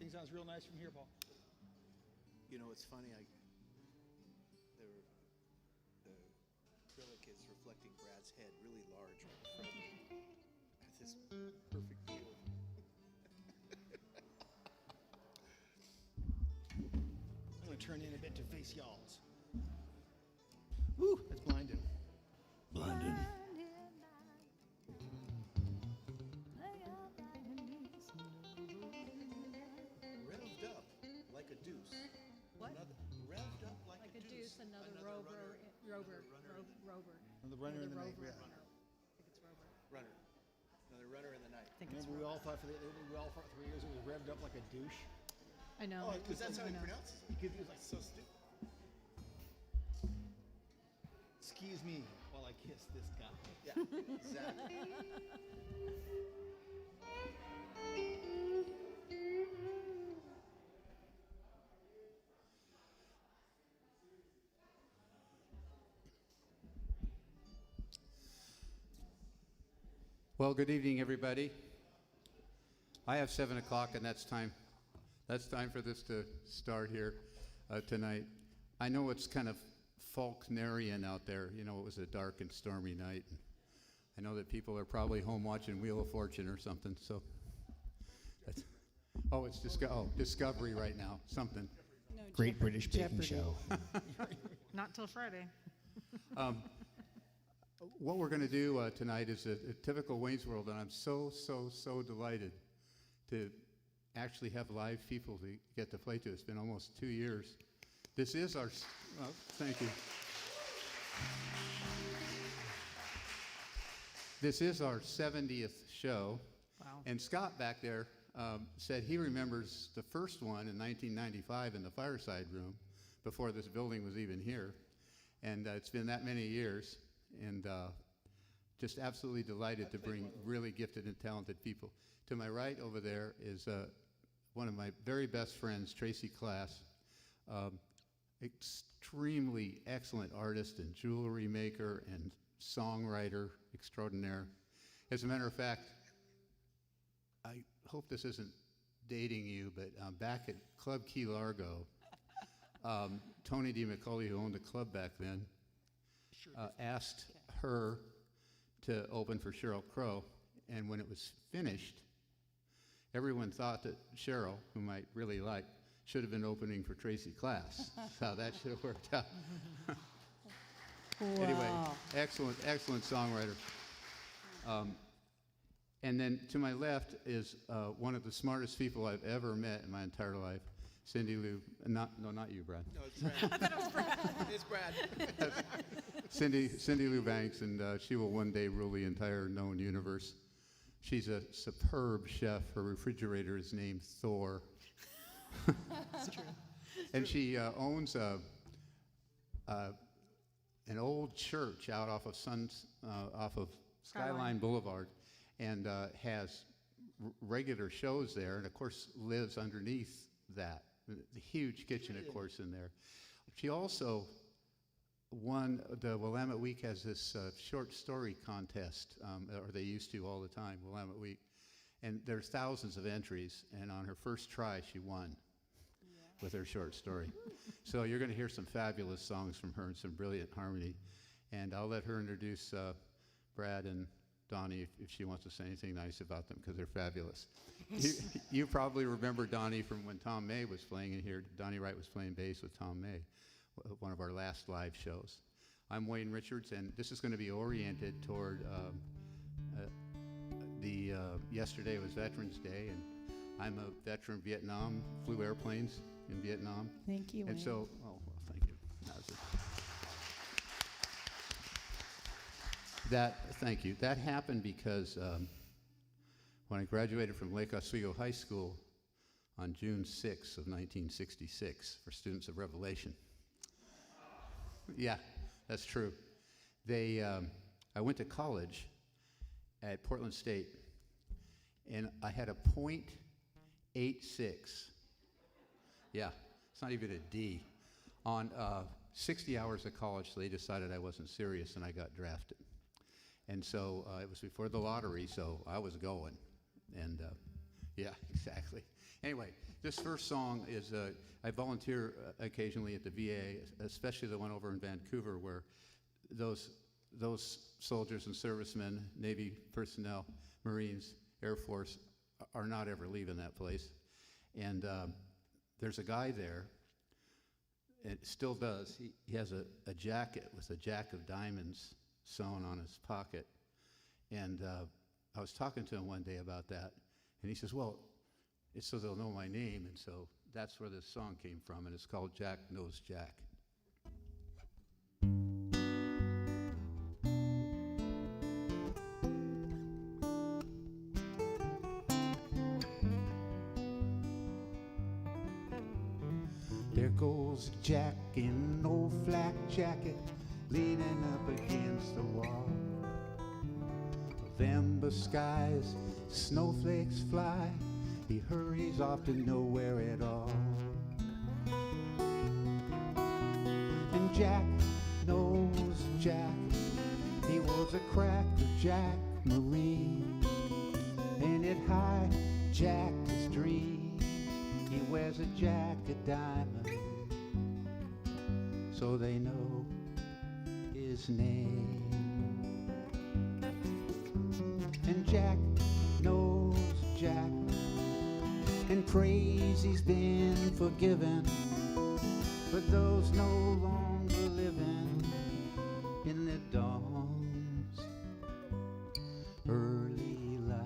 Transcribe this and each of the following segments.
Everything sounds real nice from here, Paul. You know, it's funny. The acrylic is reflecting Brad's head really large right in front of me. At this perfect view. I'm going to turn in a bit to face y'all's. Woo, that's blinding. Blinding. Revved up like a deuce. What? Revved up like Like a a deuce, another rover. And the runner in the night. rover. Yeah. I think it's rover. Runner. Another runner in the night. I think it's Remember, we rover. all thought for 3 years it was revved up like a douche. I know. Oh, because that's how I he know. pronounces it. He was like, So stupid. excuse me while I kiss this guy. Yeah, exactly. Well, good evening, everybody. I have 7 o'clock, and that's time. That's time for this to start here tonight. I know it's kind of Faulknerian out there. You know, it was a dark and stormy night. I know that people are probably home watching Wheel of Fortune or something. So, it's Discovery right now. Something. No, Great British Baking Jeopardy. Show. Not till Friday. What we're going to do tonight is a typical Wayne's World, and I'm so delighted to actually have live people to get to play to. It's been almost 2 years. This is our, thank you. This is our 70th show. Wow. And Scott back there said he remembers the first one in 1995 in the fireside room before this building was even here. And it's been that many years. And just absolutely delighted to bring really gifted and talented people. To my right over there is one of my very best friends, Tracy Class, extremely excellent artist and jewelry maker and songwriter extraordinaire. As a matter of fact, I hope this isn't dating you, but back at Club Key Largo, Tony DiMacaulay, who owned the club back then, asked her to open for Sheryl Crow, and when it was finished, everyone thought that Sheryl, whom I really like, should have been opening for Tracy Class. So that should have worked out. Anyway, excellent songwriter. And then to my left is one of the smartest people I've ever met in my entire life, Cindy Lou. Not you, Brad. No, it's Brad. I thought it was Brad. It's Brad. Cindy Lou Banks, and she will one day rule the entire known universe. She's a superb chef. Her refrigerator is named Thor. That's true. And she owns an old church out off of Skyline Boulevard, and has regular shows there, and of course lives underneath that. The huge kitchen, of course, in there. She also won, the Willamette Week has this short story contest, or they used to all the time, Willamette Week. And there's thousands of entries, and on her first try, she won with her short story. So you're going to hear some fabulous songs from her and some brilliant harmony. And I'll let her introduce Brad and Donnie if she wants to say anything nice about them, because they're fabulous. You probably remember Donnie from when Tom May was playing in here. Donnie Wright was playing bass with Tom May, one of our last live shows. I'm Wayne Richards, and this is going to be oriented toward yesterday was Veterans Day, and I'm a veteran of Vietnam, flew airplanes in Vietnam. Thank you, And Wayne. so, thank you. Thank you. That happened because when I graduated from Lake Oswego High School on June 6th of 1966 for students of Revelation. Yeah, that's true. I went to college at Portland State, and I had a .86. Yeah, it's not even a D. On 60 hours of college, so they decided I wasn't serious, and I got drafted. And so it was before the lottery, so I was going. And yeah, exactly. Anyway, this first song is, I volunteer occasionally at the VA, especially the one over in Vancouver, where those soldiers and servicemen, Navy personnel, Marines, Air Force, are not ever leaving that place. And there's a guy there, and still does, he has a jacket with a jack of diamonds sewn on his pocket. And I was talking to him one day about that, and he says, well, it's so they'll know my name, and so that's where this song came from, and it's called Jack Knows Jack. There goes Jack in an old flak jacket, leaning up against the wall. November skies, snowflakes fly, he hurries off to nowhere at all. And Jack knows Jack, he was a crackerjack Marine, and it hijacked his dream. He wears a jack of diamonds, so they know his name. And Jack knows Jack, and prays he's been forgiven, but those no longer living in the dawn's early light.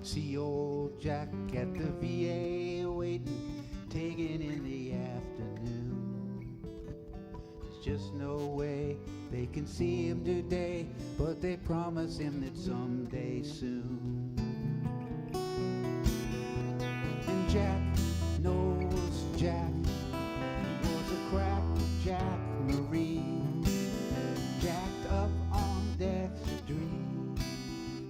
See old Jack at the VA waiting, taking in the afternoon. There's just no way they can see him today, but they promise him that someday soon. And Jack knows Jack, he was a crackerjack Marine, jacked up on deck's dream.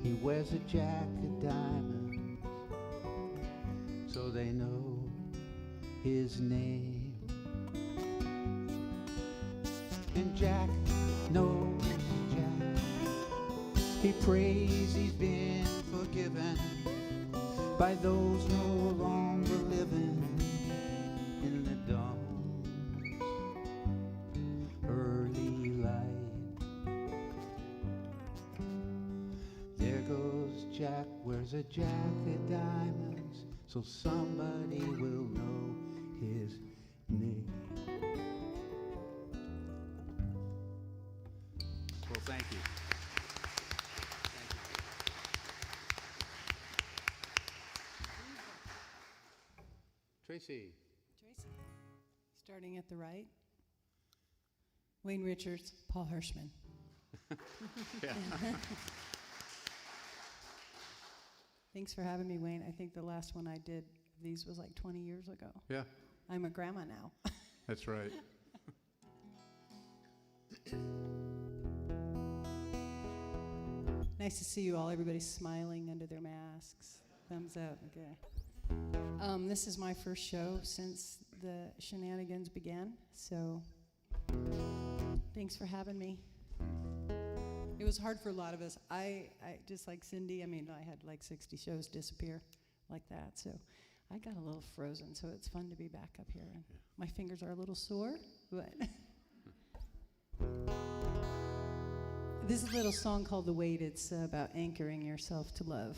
He wears a jack of diamonds, so they know his name. And Jack knows Jack, he prays he's been forgiven by those no longer living in the dawn's early light. There goes Jack, wears a jack of diamonds, so somebody will know his name. Well, thank you. Tracy. Tracy. Starting at the right. Wayne Richards, Paul Hirschman. Yeah. Thanks for having me, Wayne. I think the last one I did of these was like 20 years ago. Yeah, I'm a grandma now. that's right. Nice to see you all. Everybody's smiling under their masks. Thumbs up. Okay. This is my first show since the shenanigans began, so thanks for having me. It was hard for a lot of us. I just like Cindy, I mean, I had like 60 shows disappear like that, so I got a little frozen, so it's fun to be back up here. And my fingers are a little sore, but this is a little song called The Wait. It's about anchoring yourself to love.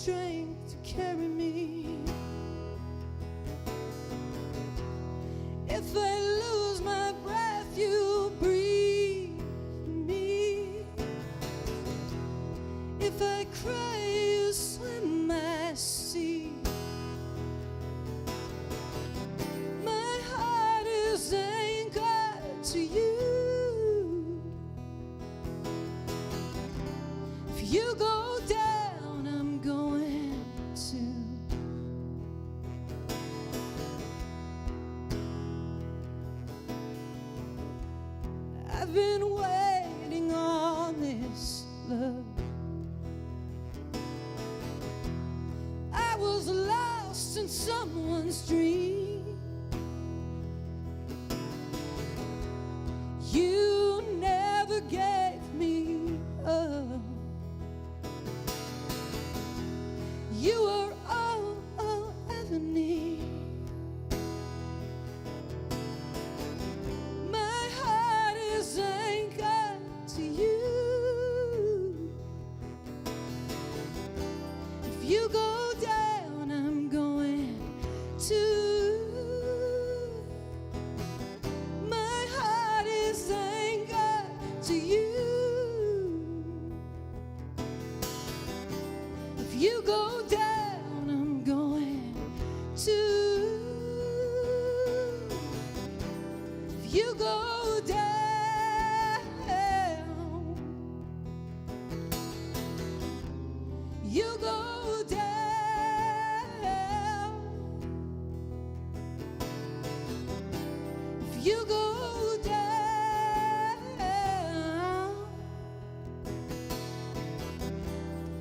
strength to carry me. If I lose my breath, you breathe me. If I cry, you swim my sea. My heart is anchored to you. If you go down, I'm going to. I've been waiting on this love. I was lost in someone's dream. You never gave me up. You were all I'll ever need. My heart is anchored to you. If you go down, I'm going to. My heart is anchored to you. If you go down, I'm going to. If you go down, you go down. If you go down,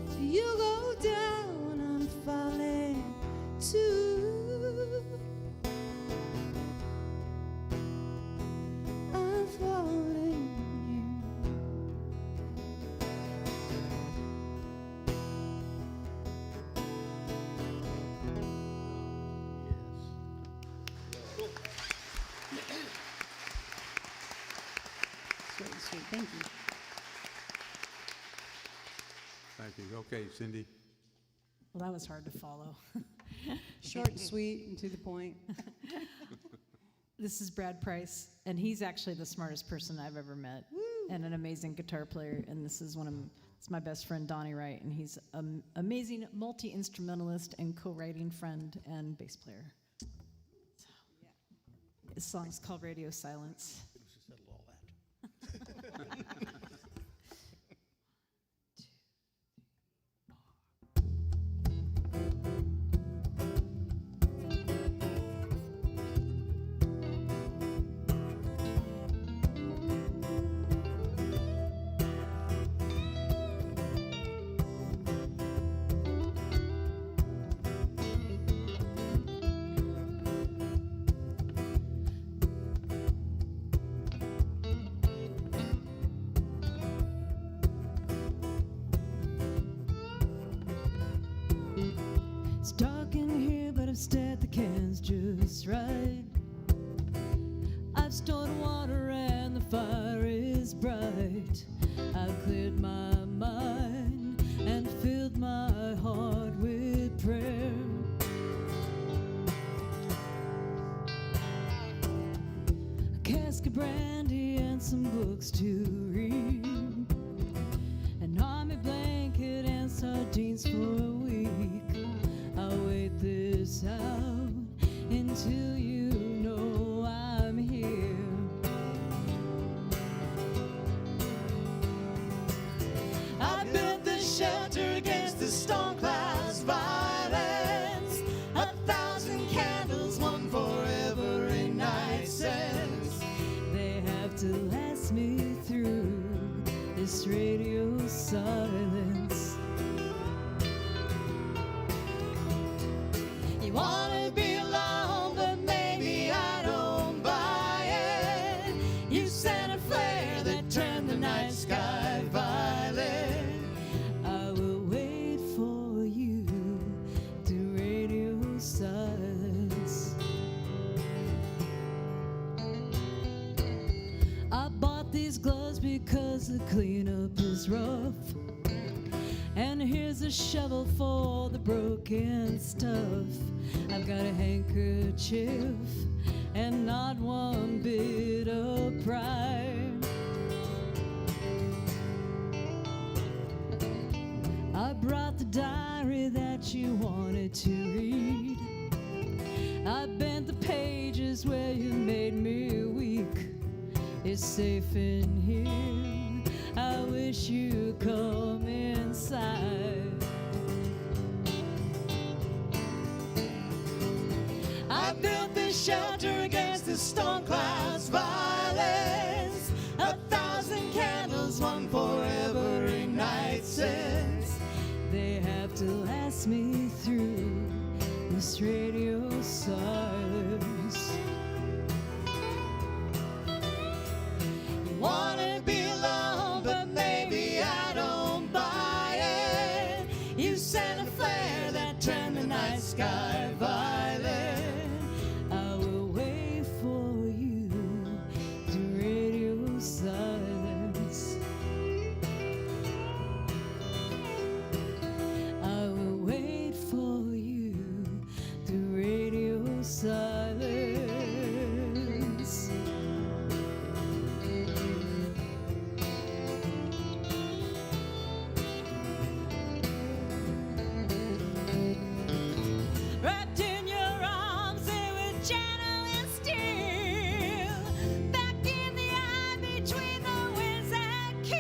if you go down, I'm falling too. I'm falling you. Sweet, sweet. Thank you. Thank you. Okay, Cindy. Well, that was hard to follow. Short and sweet and to the point. This is Brad Price, and he's actually the smartest person I've ever met, and an amazing guitar player. And this is it's my best friend Donnie Wright, and he's an amazing multi-instrumentalist and co-writing friend and bass player. So, his song's called Radio Silence. Settle all that. It's dark in here, but I've stirred the cans just right. I've stored water and the fire is bright. I've cleared my mind and filled my heart with prayer. A cask of brandy and some books to read. An army blanket and sardines for a week. I'll wait this out until you know I'm here. I built this shelter against the storm cloud's violence. 1,000 candles, one for every night since. They have to last me through this radio silence. You wanna be alone, but maybe I don't buy it. You sent a flare that turned the night sky violet. I will wait for you through radio silence. I bought these gloves because the cleanup is rough. And here's a shovel for the broken stuff. I've got a handkerchief and not one bit of pride. I brought the diary that you wanted to read. I bent the pages where you made me weak. It's safe in here. I wish you'd come inside. I built this shelter against the storm cloud's violence. 1,000 candles, one for every night since. They have to last me through this radio silence. You wanna be alone, but maybe I don't buy it. You sent a flare that turned the night sky violet. I will wait for you through radio silence. I will wait for you through radio silence. Wrapped in your arms, they were gentle and still. Back in the eye between the winds that kill.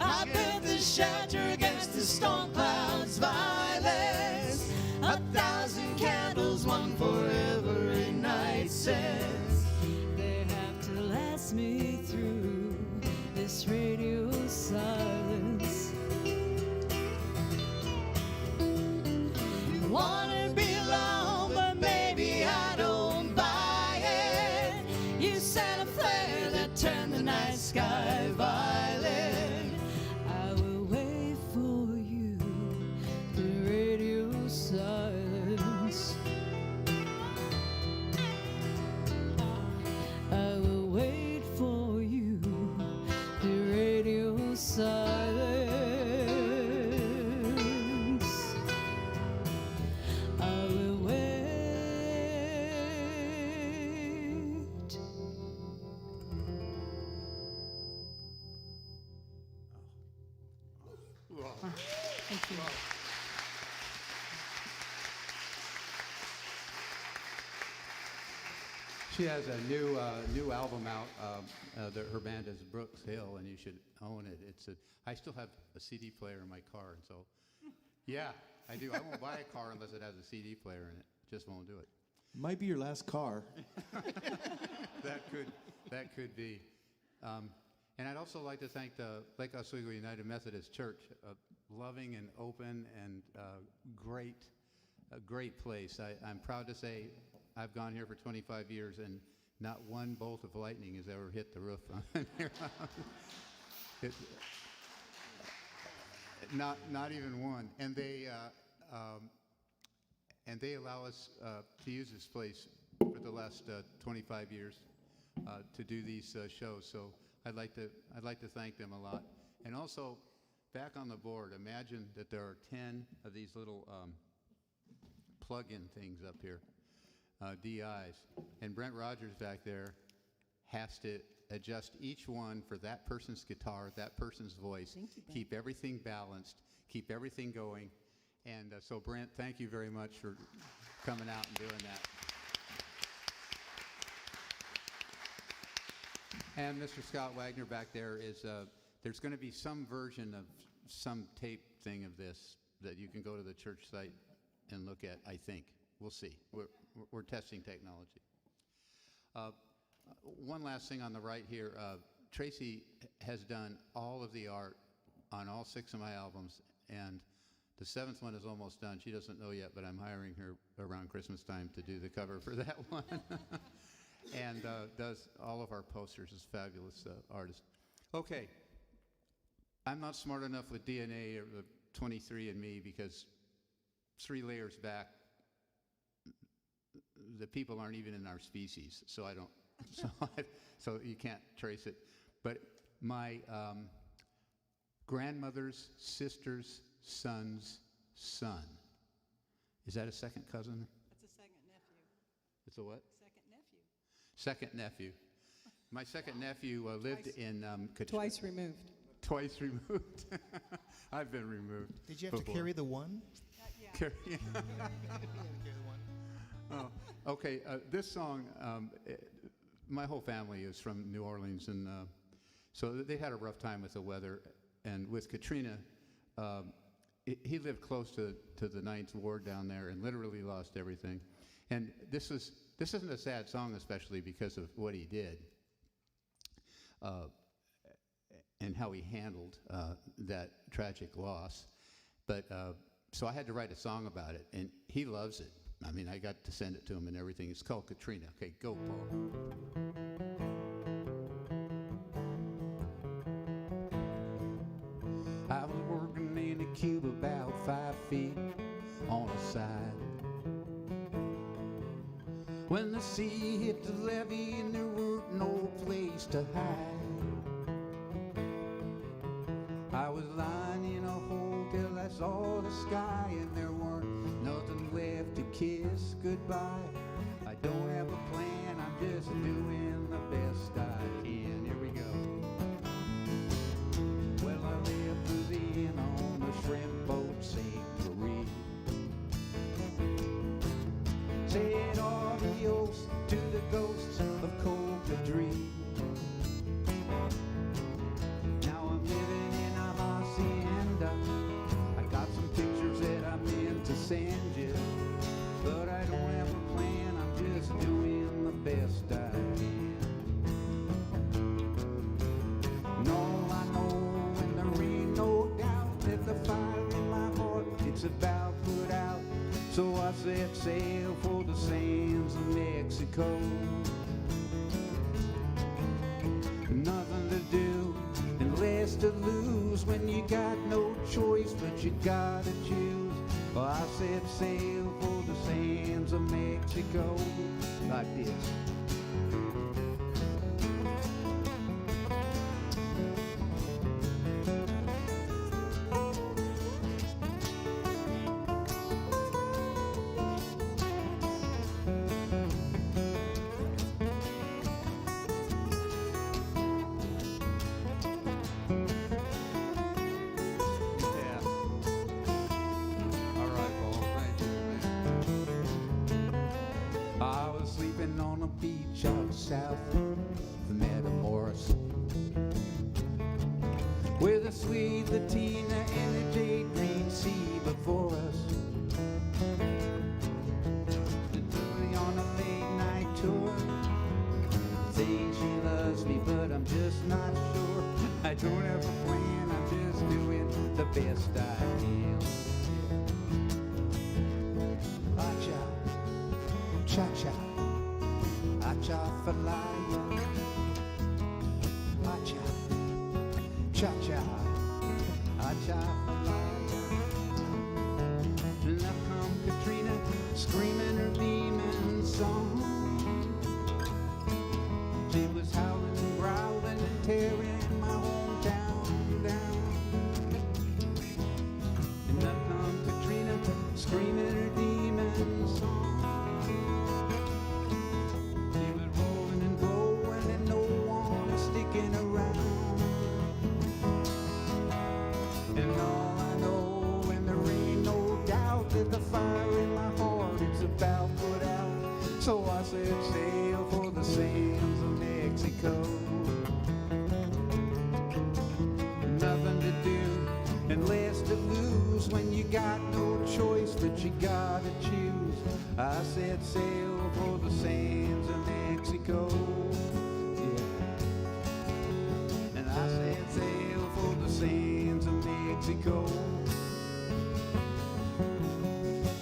I built the shelter against the storm clouds' violence. 1,000 candles, one for every night since. They have to last me through this radio silence. Wanna be alone, but maybe I don't buy it. You sent a flare that turned the night sky violet. I will wait for you through radio silence. I will wait for you through radio silence. I will wait. Thank you. She has a new album out. Her band is Brooks Hill, and you should own it. I still have a CD player in my car, and so, yeah, I do. I won't buy a car unless it has a CD player in it. Just won't do it. Might be your last car. That could be. And I'd also like to thank the Lake Oswego United Methodist Church, a loving and open and a great place. I'm proud to say I've gone here for 25 years and not one bolt of lightning has ever hit the roof on here. Not even one. And they allow us to use this place for the last 25 years to do these shows. So I'd like to thank them a lot. And also, back on the board, imagine that there are 10 of these little plug-in things up here, DIs. And Brent Rogers back there has to adjust each one for that person's guitar, that person's voice, Thank you, Brent. keep everything balanced, keep everything going. And so, Brent, thank you very much for coming out and doing that. And Mr. Scott Wagner back there is, there's going to be some version of some tape thing of this that you can go to the church site and look at, I think. We'll see. We're testing technology. One last thing on the right here. Tracy has done all of the art on all 6 of my albums, and the 7th one is almost done. She doesn't know yet, but I'm hiring her around Christmas time to do the cover for that one. And does all of our posters. Is a fabulous artist. Okay. I'm not smart enough with DNA or the 23andMe because 3 layers back, the people aren't even in our species, so I don't. So you can't trace it. But my grandmother's sister's son's son. Is that a second cousin? That's a second nephew. It's a what? Second nephew. Second nephew. My second nephew lived Twice. in Twice removed. Twice removed. I've been removed. Did you have to before. carry the one? Carry- Carry the one. Oh, okay. This song, my whole family is from New Orleans, and so they had a rough time with the weather. And with Katrina, he lived close to the Ninth Ward down there, and literally lost everything. And this isn't a sad song, especially because of what he did, and how he handled that tragic loss. But so I had to write a song about it, and he loves it. I mean, I got to send it to him and everything. It's called Katrina. Okay, go, Paul. I was working in a cube about 5 feet on a side, when the sea hit the levee and there weren't no place to hide. I was lying in a hole till I saw the sky, and there weren't nothing left to kiss goodbye. I don't have a plan, I'm just doing the best I can. Here we go. Well, I left Louisiana on the shrimp boat St. Marie. Said adios to the ghosts of Cocodrie. Now I'm living in a hacienda. I got some pictures that I meant to send you, but I don't have a plan, I'm just doing the best I can. No, I know, and there ain't no doubt that the fire in my heart, it's about put out. So I set sail for the sands of Mexico. Nothing to do and less to lose when you got no choice, but you gotta choose. Well, I set sail for the sands of Mexico like this. I was sleeping on a beach out south of Matamoros, with a sweet Latina and a jade green sea before us. Doing on a late night tour, saying she loves me, but I'm just not sure. I don't have a plan, I'm just doing the best I can. Cha-cha, cha-cha for life. Cha-cha, cha-cha, cha-cha for life. And up come Katrina, screaming her demon song. She was howling and growling and tearing my hometown down. And up come Katrina, screaming her demon song. Around. And all I know, and there ain't no doubt that the fire in my heart is about put out. So I set sail for the sands of Mexico. Nothing to do and less to lose when you got no choice, but you gotta choose. I set sail for the sands of Mexico. I set sail for the sands of Mexico.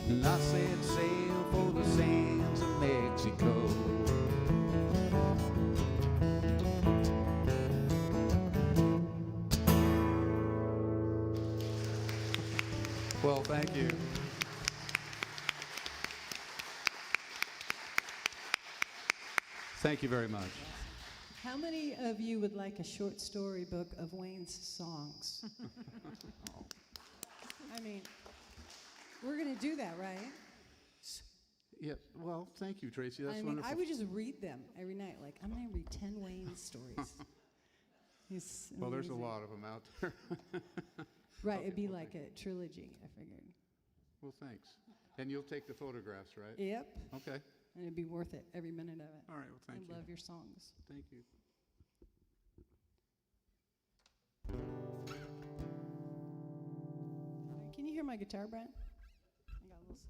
And I set sail for the sands of Mexico. Well, thank you. Thank you very much. How many of you would like a short story book of Wayne's songs? I mean, we're going to do that, right? Yeah, well, thank you, Tracy. That's I mean, wonderful. I would just read them every night. Like, I'm going to read 10 Wayne stories. He's Well, there's a amazing. lot of them out there. Right, Okay, it'd be well, like a trilogy, I figured. Well, thanks. And you'll take the photographs, right? Yep, Okay. and it'd be worth it, every minute of it. All right, well, thank you. I love your songs. Thank you. Can you hear my guitar, Brent? I got a little.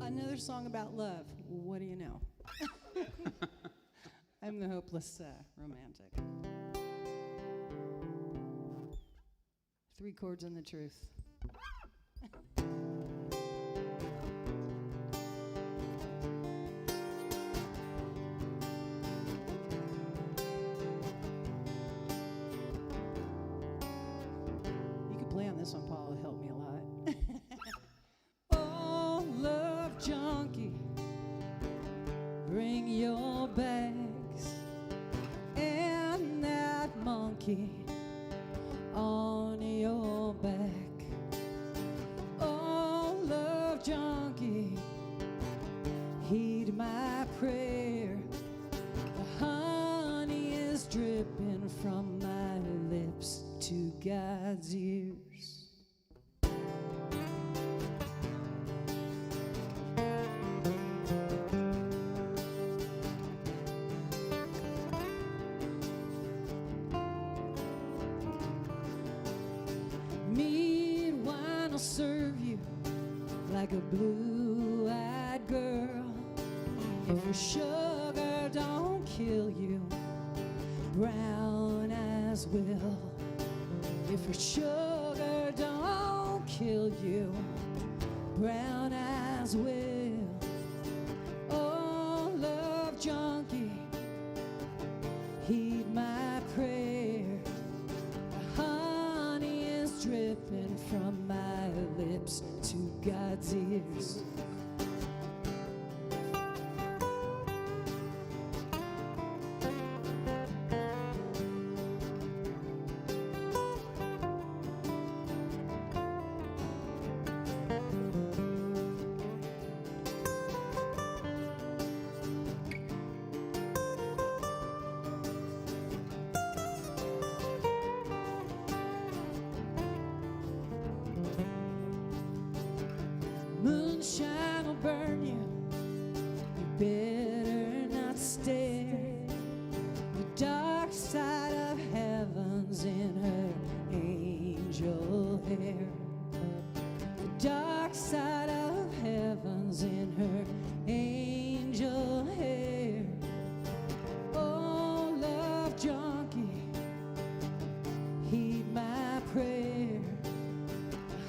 Another song about love. What do you know? I'm the hopeless romantic. 3 chords and the truth. You could play on this one, Paul. It'll help me a lot. Oh, love junkie, bring your bags and that monkey on your back. Oh, love junkie, heed my prayer. The honey is dripping from my lips to God's ears. Mead wine will serve you like a blue-eyed girl. If your sugar don't kill you, brown eyes will. If your sugar don't kill you, brown eyes will. Oh, love junkie, heed my prayer. The honey is dripping from my lips to God's ears. Moonshine will burn you. You better not stare. The dark side of heaven's in her angel hair. The dark side of heaven's in her angel hair. Oh, love junkie, heed my prayer.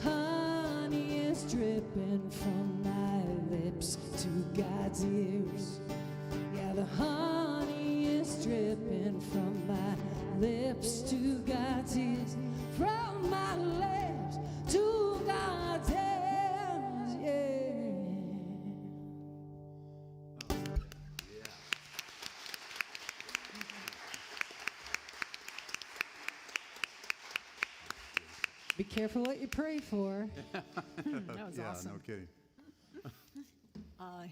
Honey is dripping from my lips to God's ears. Yeah, the honey is dripping from my lips to God's ears. From my lips to God's ears, yeah. Be careful what you pray for. That was Yeah, awesome. no kidding.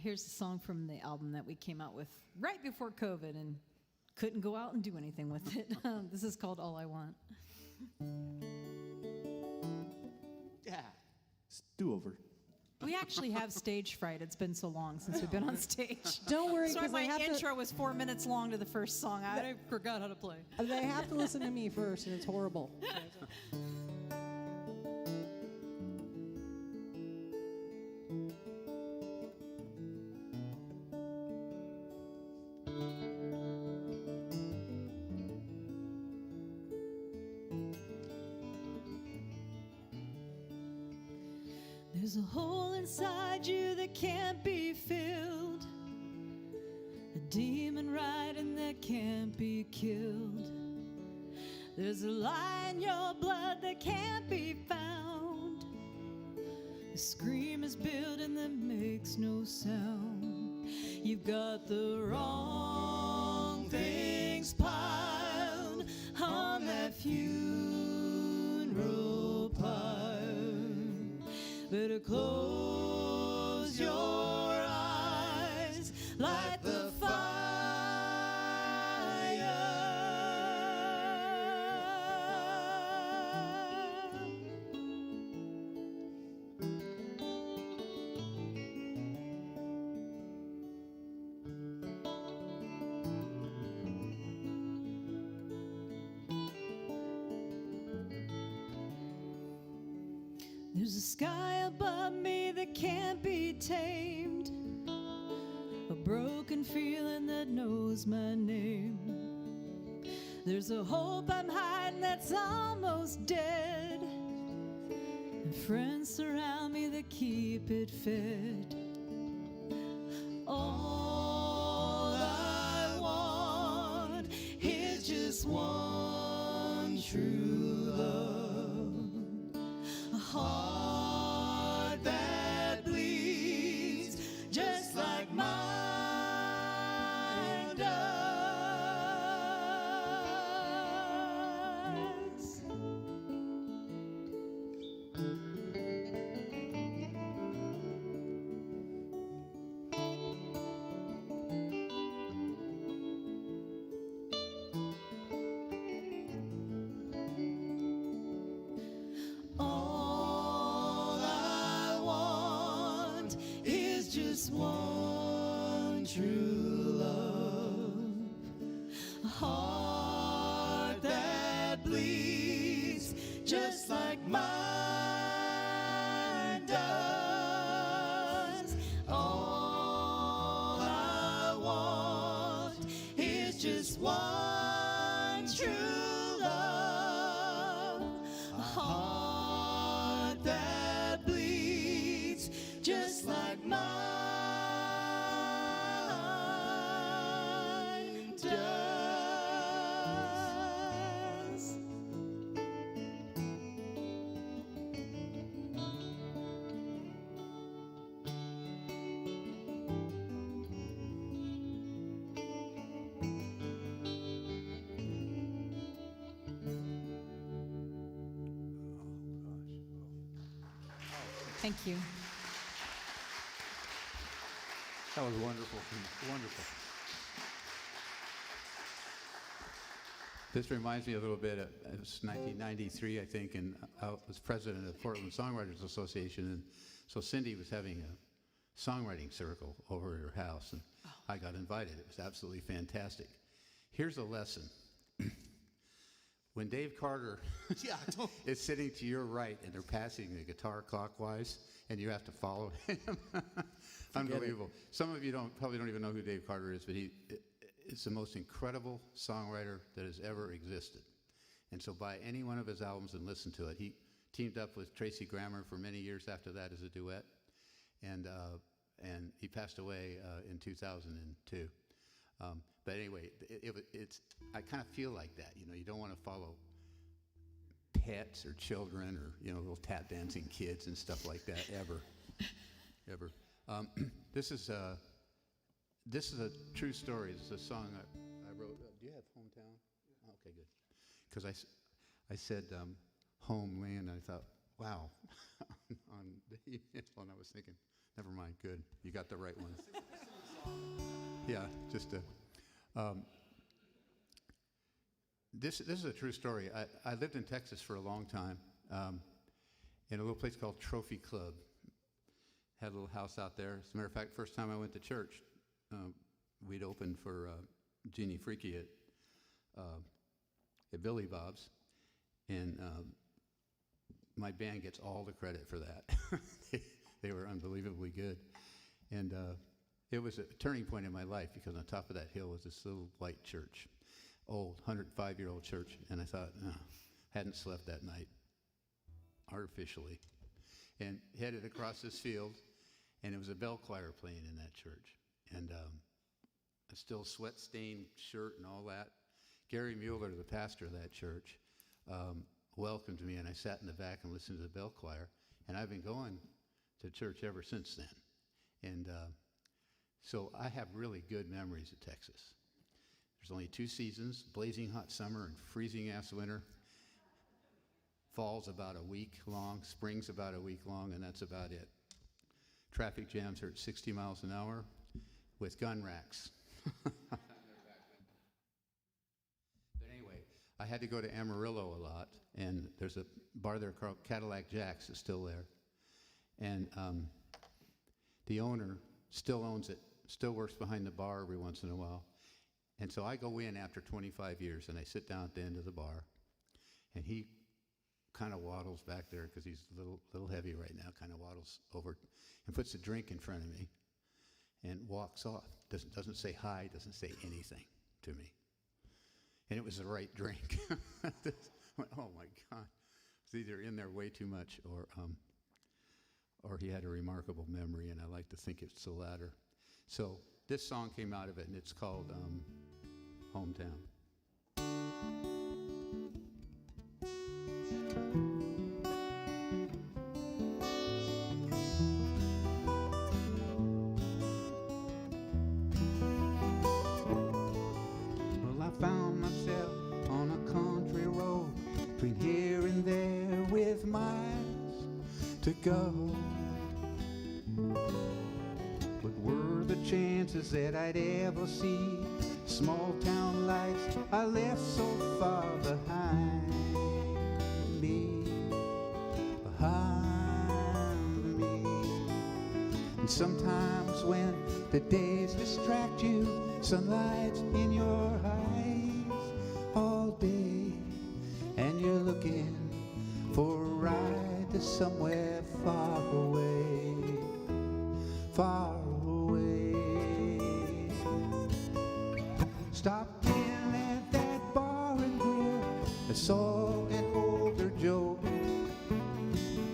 Here's a song from the album that we came out with right before COVID and couldn't go out and do anything with it. This is called All I Want. Yeah. Do over. We actually have stage fright. It's been so long since we've been on stage. Don't worry, Sorry, because my intro was 4 minutes long to the first song. I forgot how to play. they have to listen to me first, and it's horrible. There's a hole inside you that can't be filled, a demon riding that can't be killed. There's a lie in your blood that can't be found. A scream is building that makes no sound. You've got the wrong things piled on that funeral pyre. Better close your eyes, light the fire. There's a sky above me that can't be tamed, a broken feeling that knows my name. There's a hope I'm hiding that's almost dead, and friends surround me that keep it fed. All I want is just one true love, a heart that bleeds just like mine does. All I want is just one true love, a heart that bleeds just like mine does. All I want is just one true love, a heart that bleeds just like mine does. Thank you. That was wonderful, wonderful. This reminds me a little bit of, it was 1993, I think, and I was president of the Portland Songwriters Association, and so Cindy was having a songwriting circle over at her house, and I got invited. It was absolutely fantastic. Here's a lesson. When Dave Carter is sitting to your right and they're passing the guitar clockwise and you have to follow him, unbelievable. Some of you probably don't even know who Dave Carter is, but he is the most incredible songwriter that has ever existed. And so buy any one of his albums and listen to it. He teamed up with Tracy Grammer for many years after that as a duet, and he passed away in 2002. But anyway, I kind of feel like that. You know, you don't want to follow pets or children or, you know, little tap dancing kids and stuff like that ever. This is a true story. This is a song I wrote. Do you have Hometown? Oh, okay, good. Because I said homeland, and I thought, wow, on the email, and I was thinking, never mind, good. You got the right one. Yeah, just a. This is a true story. I lived in Texas for a long time, in a little place called Trophy Club. Had a little house out there. As a matter of fact, first time I went to church, we'd opened for Jeannie Freaky at Billy Bob's, and my band gets all the credit for that. They were unbelievably good, and it was a turning point in my life because on top of that hill was this little white church, old 105-year-old church, and I thought, hadn't slept that night, artificially, and headed across this field, and it was a bell choir playing in that church, and a still sweat-stained shirt and all that. Gary Mueller, the pastor of that church, welcomed me, and I sat in the back and listened to the bell choir, and I've been going to church ever since then, and So I have really good memories of Texas. There's only 2 seasons, blazing hot summer and freezing ass winter. Fall's about a week long, spring's about a week long, and that's about it. Traffic jams are at 60 miles an hour with gun racks. But anyway, I had to go to Amarillo a lot, and there's a bar there called Cadillac Jack's, is still there. And the owner still owns it, still works behind the bar every once in a while. And so I go in after 25 years, and I sit down at the end of the bar, and he kind of waddles back there because he's a little heavy right now, kind of waddles over and puts a drink in front of me and walks off. Doesn't say hi, doesn't say anything to me. And it was the right drink. Oh my God. It's either in there way too much or he had a remarkable memory, and I like to think it's the latter. So this song came out of it, and it's called Hometown. Well, I found myself on a country road, between here and there with miles to go. What were the chances that I'd ever see small town lights I left so far behind me, behind me? And sometimes when the days distract you, sunlight's in your eyes all day, and you're looking for a ride to somewhere far away, far away. Stopped in at that bar and grill, I saw an older Joe.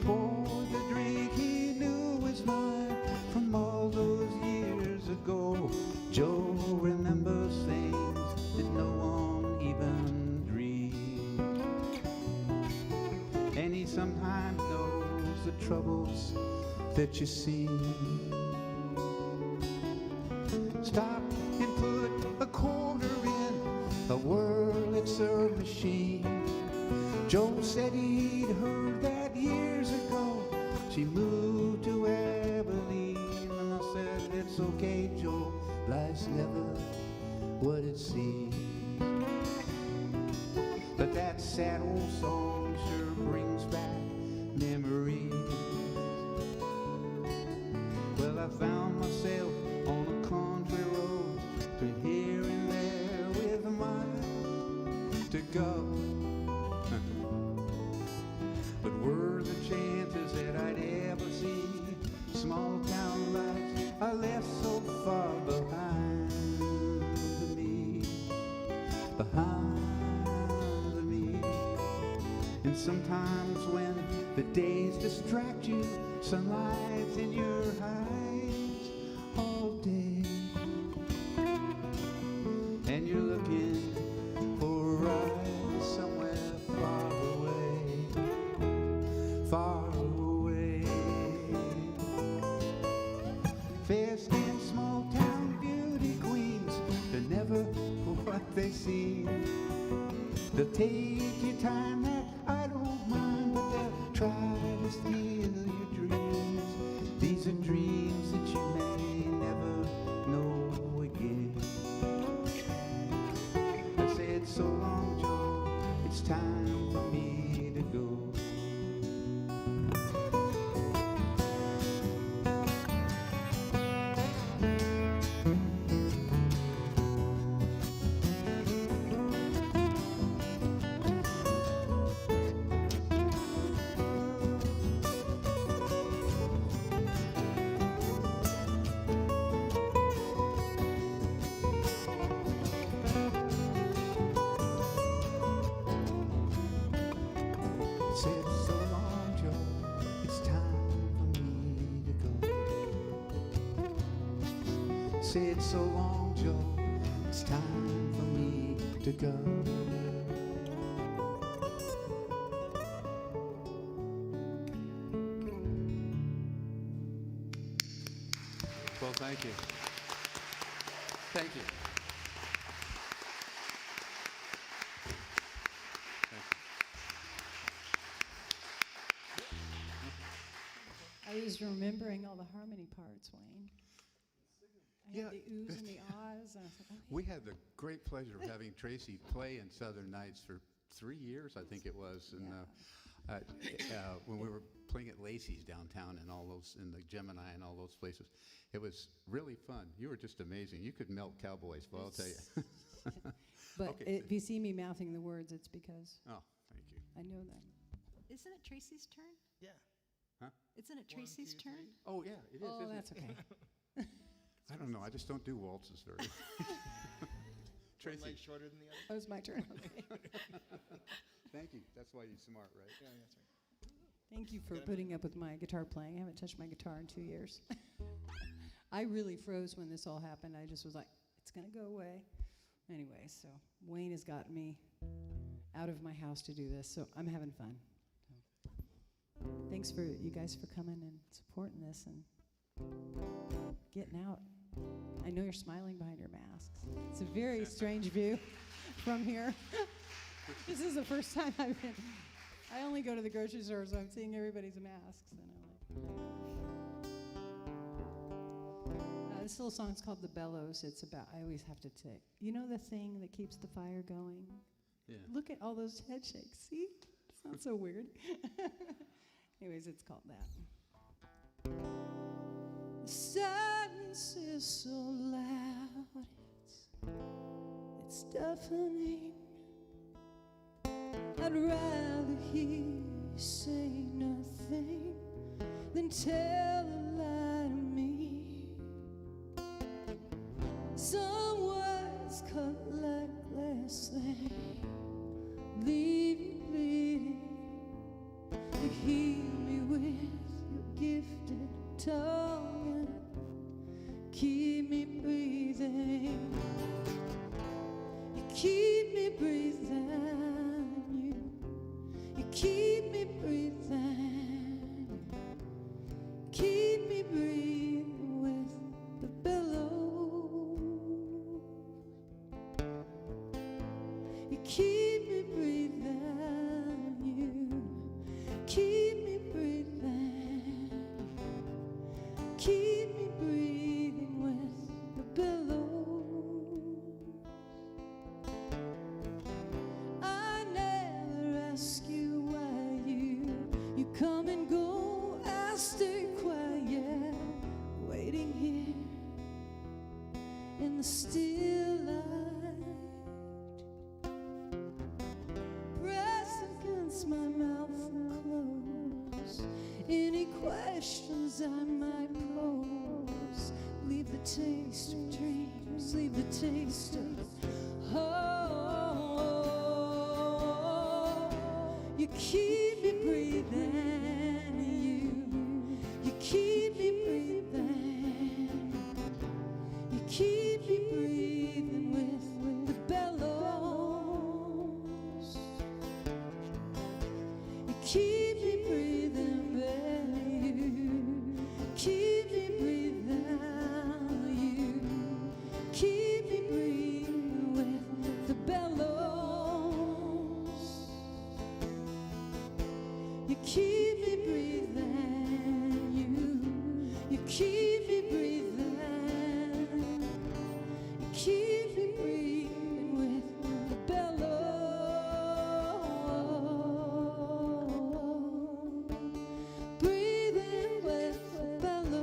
Poured the drink he knew was mine from all those years ago. Joe remembers things that no one even dreamed, and he sometimes knows the troubles that you see. Stop and put a quarter in a Wurlitzer machine. Joe said he'd heard that years ago she moved to Abilene, and I said it's okay, Joe, life's never what it seems. But that sad old song sure brings back memories. Well, I found myself on a country road, between here and there with a mile to go. But were the chances that I'd ever see small town lights I left so far behind me, behind me? And sometimes when the days distract you, sunlight's in your eyes all day, and you're looking for a ride somewhere far away, far away. Fair-skinned small-town beauty queens, they're never what they seem. They'll take your time, that I don't mind, but they'll try to steal your dreams. These are dreams that you may never know again. I said, so long, Joe, it's time for me to go. Said, so long, Joe, it's time for me to go. Said, so long, Joe, it's time for me to go. Well, thank you. Thank you. I was remembering all the harmony parts, Wayne. I Yeah, had the oohs and the ahs, and I was like, oh, We had the great pleasure of having Tracy play in Southern Nights for 3 years, I think it was, and when we were playing at Lacey's downtown and all those, in the Gemini and all those places, it was really fun. You were just amazing. You could melt cowboys, well, I'll tell you. But Okay. if you see me mouthing the words, it's because Oh, thank you. I know them. Isn't it Tracy's turn? Yeah. Isn't it Tracy's two, turn? Oh, yeah, it is, Oh, isn't it? that's okay. I don't know, I just don't do waltzes very One Tracy, leg shorter than the other. Oh, it's my turn. Okay. thank you. That's why you're smart, right? Yeah, that's right. Thank you for putting up with my guitar playing. I haven't touched my guitar in 2 years. I really froze when this all happened. I just was like, it's going to go away. Anyway, so Wayne has gotten me out of my house to do this, so I'm having fun. So, thanks for you guys for coming and supporting this and getting out. I know you're smiling behind your masks. It's a very strange view from here. This is the first time I've been. I only go to the grocery store, so I'm seeing everybody's masks. And I'm like, this little song's called The Bellows. It's about, I always have to take, you know the thing that keeps the fire going? Yeah. Look at all those head shakes. See? Sounds so weird. Anyways, it's called that. The silence is so loud, it's deafening. I'd rather hear you say nothing than tell a lie to me. Some words cut like glass, they leave you bleeding. You heal me with your gifted tongue and keep me breathing. You keep me breathing. You keep me breathing. Keep me breathing with the billows. You keep me breathing. You keep me breathing. Keep me breathing with the billows. I never ask you why you come and go. I stay quiet, waiting here in the still light. Press against my mouth and close any questions I might pose. Leave the taste of dreams, leave the taste of hope. You keep me breathing, you keep me breathing, you keep me breathing with the bellows. You keep me breathing, baby. You keep me breathing. You keep me breathing with the bellows. You keep me breathing. You keep me breathing. You keep me breathing with the bellows. Breathing with the bellows.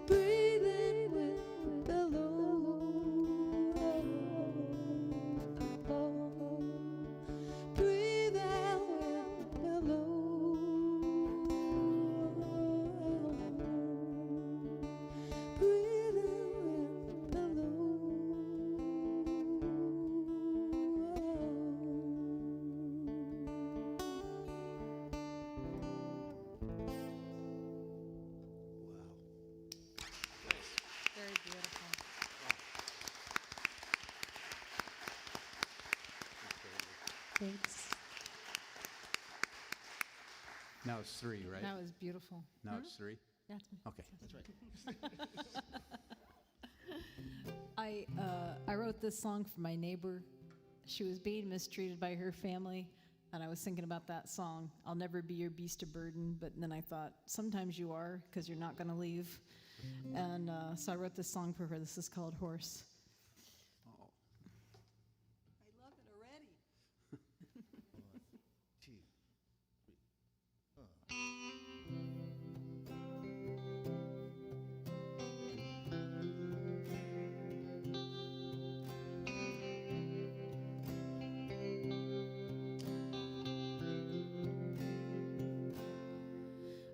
Breathing with the bellows. Breathe out with the bellows. Breathe in with the Very beautiful. Thanks. Now it's 3, right? That was beautiful. Now it's 3. That's me. Okay. That's right. I wrote this song for my neighbor. She was being mistreated by her family, and I was thinking about that song, I'll never be your beast of burden, but then I thought, sometimes you are, because you're not going to leave. And so I wrote this song for her. This is called Horse. Oh. I love it already. 2, 3.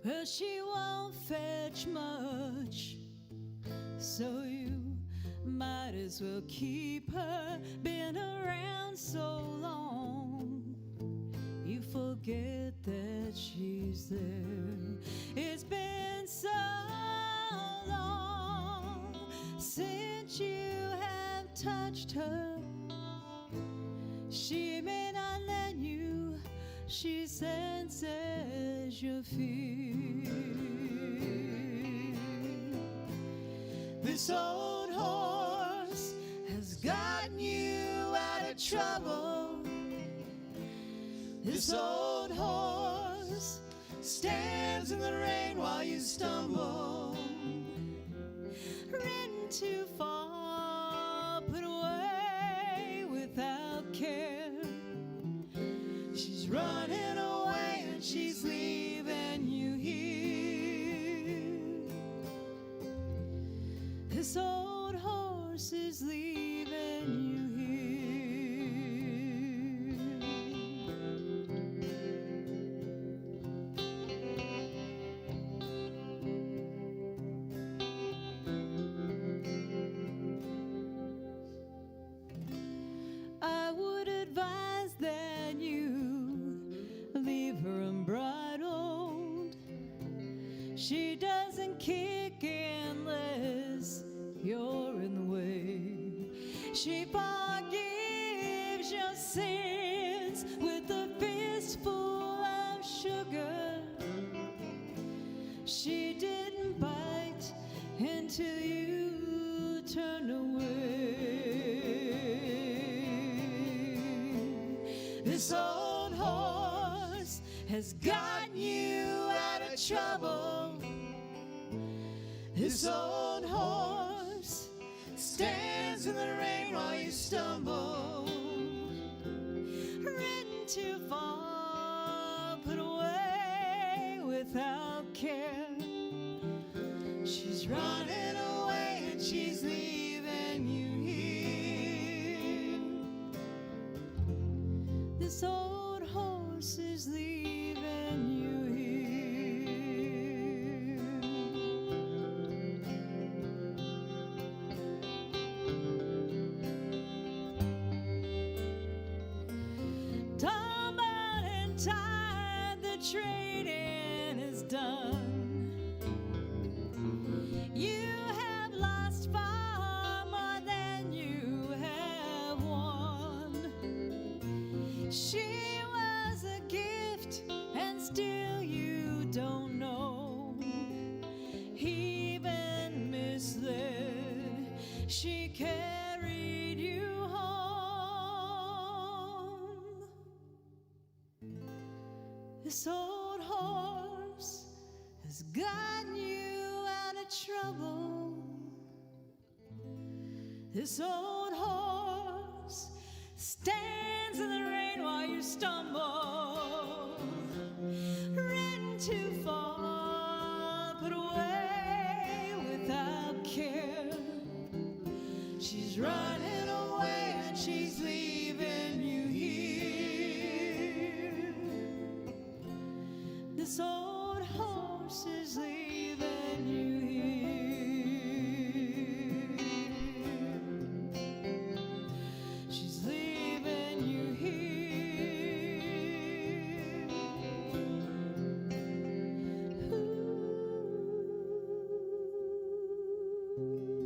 Well, she won't fetch much, so you might as well keep her. Been around so long, you forget that she's there. It's been so long since you have touched her. She may not let you, she senses your fear. This old horse has gotten you out of trouble. This old horse stands in the rain while you stumble. Ridden too far, put away without care. She's running away and she's leaving you here. This old horse is leaving you I would advise that you leave her unbridled. She doesn't kick unless you're in the way. She forgives your sins with a fistful of sugar. She didn't bite until you turned away. This old horse has gotten you out of trouble. This old horse stands in the rain while you stumble. Ridden too far, put away without care. She's running away and she's leaving you here. This old horse is leaving you here. Tumbled and tied, the trading is done. You have lost far more than you have won. She was a gift, and still you don't know. Even misled, she carried you home. This old horse has gotten you out of trouble. This old horse stands in the rain while you stumble. Ridden too far, put away without care. She's running away and she's leaving you here. This old horse is leaving you here. She's leaving you here. Ooh.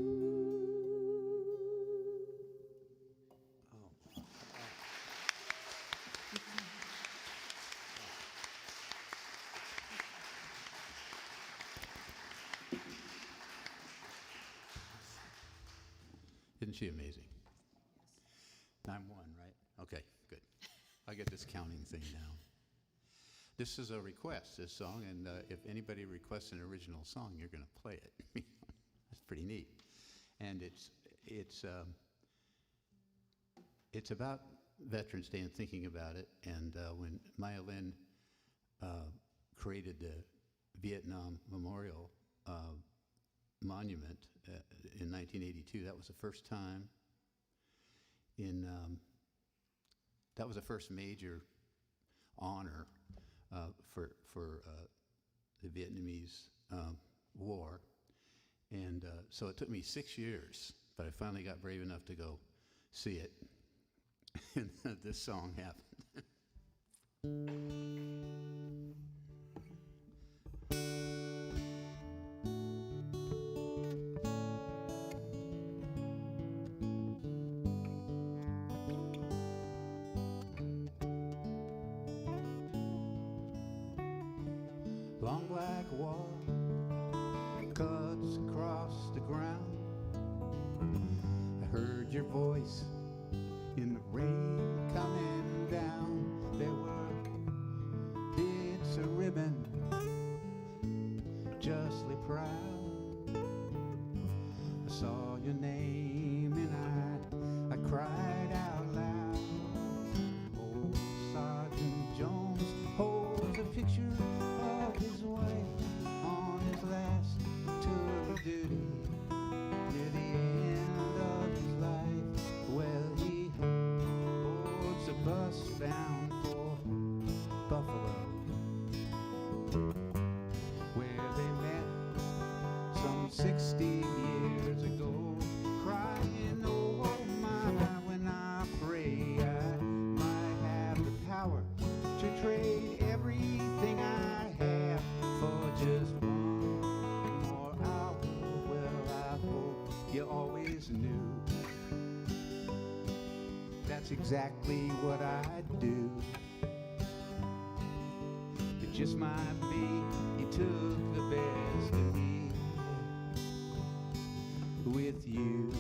Isn't she amazing? 9-1, right? Okay, good. I get this counting thing now. This is a request, this song, and if anybody requests an original song, you're going to play it. That's pretty neat. And it's about Veterans Day and thinking about it. And when Maya Lin created the Vietnam Memorial Monument in 1982, that was the first time that was the first major honor for the Vietnamese war. And so it took me 6 years, but I finally got brave enough to go see it. And this song happened. Long black wall cuts across the ground. I heard your voice in the rain coming down. There were bits of ribbon justly proud. I saw your name and I cried out loud. Old Sergeant Jones holds a picture of his wife on his last tour of duty. Near the end of his life, well, he boards a bus bound for Buffalo, where they met some 60 years ago, crying, oh my, when I pray I might have the power to trade everything I have for just one more hour. Well, I hope you always knew that's exactly what I'd do. It just might be you took the best of me with you.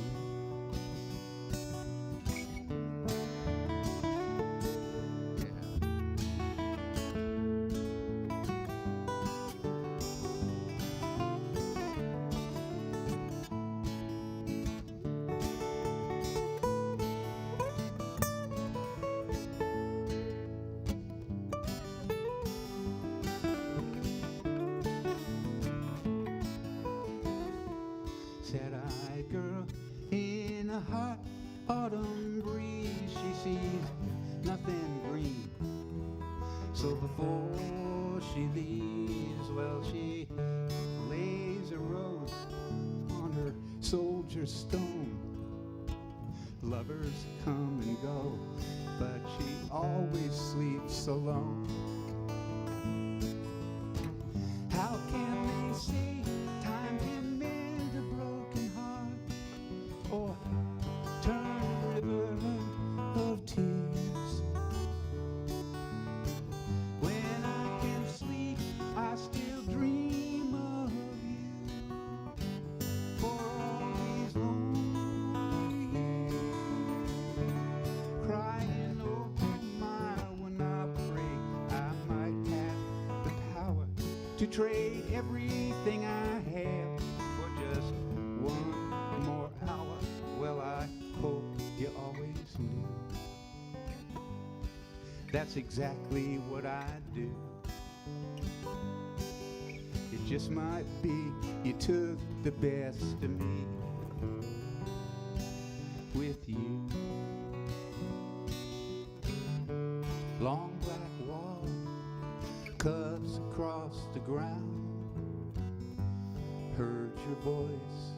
Sad-eyed girl in a hot autumn breeze, she sees nothing green. So before she leaves, well, she lays a rose on her soldier stone. Lovers come and go, but she always sleeps alone. How can they say time can mend a broken heart or turn a river of tears? When I can sleep, I still dream of you for all these lonely years. Crying, oh my, when I pray I might have the power to trade everything I have for just one more hour. Well, I hope you always knew that's exactly what I'd do. It just might be you took the best of me with you. Long black wall cuts across the ground. Heard your voice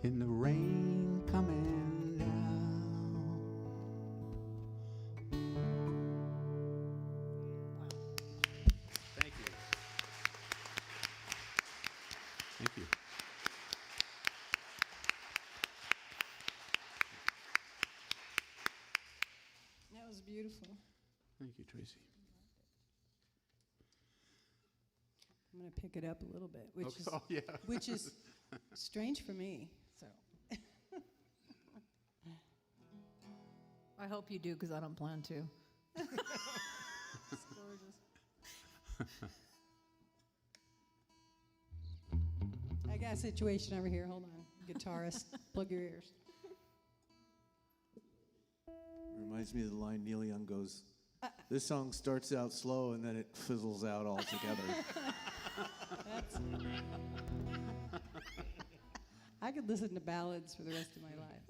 in the rain coming down. Thank you. Thank you. That was beautiful. Thank you, Tracy. I'm going to pick it up a little bit, which is Oh, yeah. which is strange for me. So I hope you do, because I don't plan to. It's gorgeous. I got a situation over here. Hold on. Guitarist, plug your ears. Reminds me of the line Neil Young goes, this song starts out slow and then it fizzles out altogether. I could listen to ballads for the rest of my life.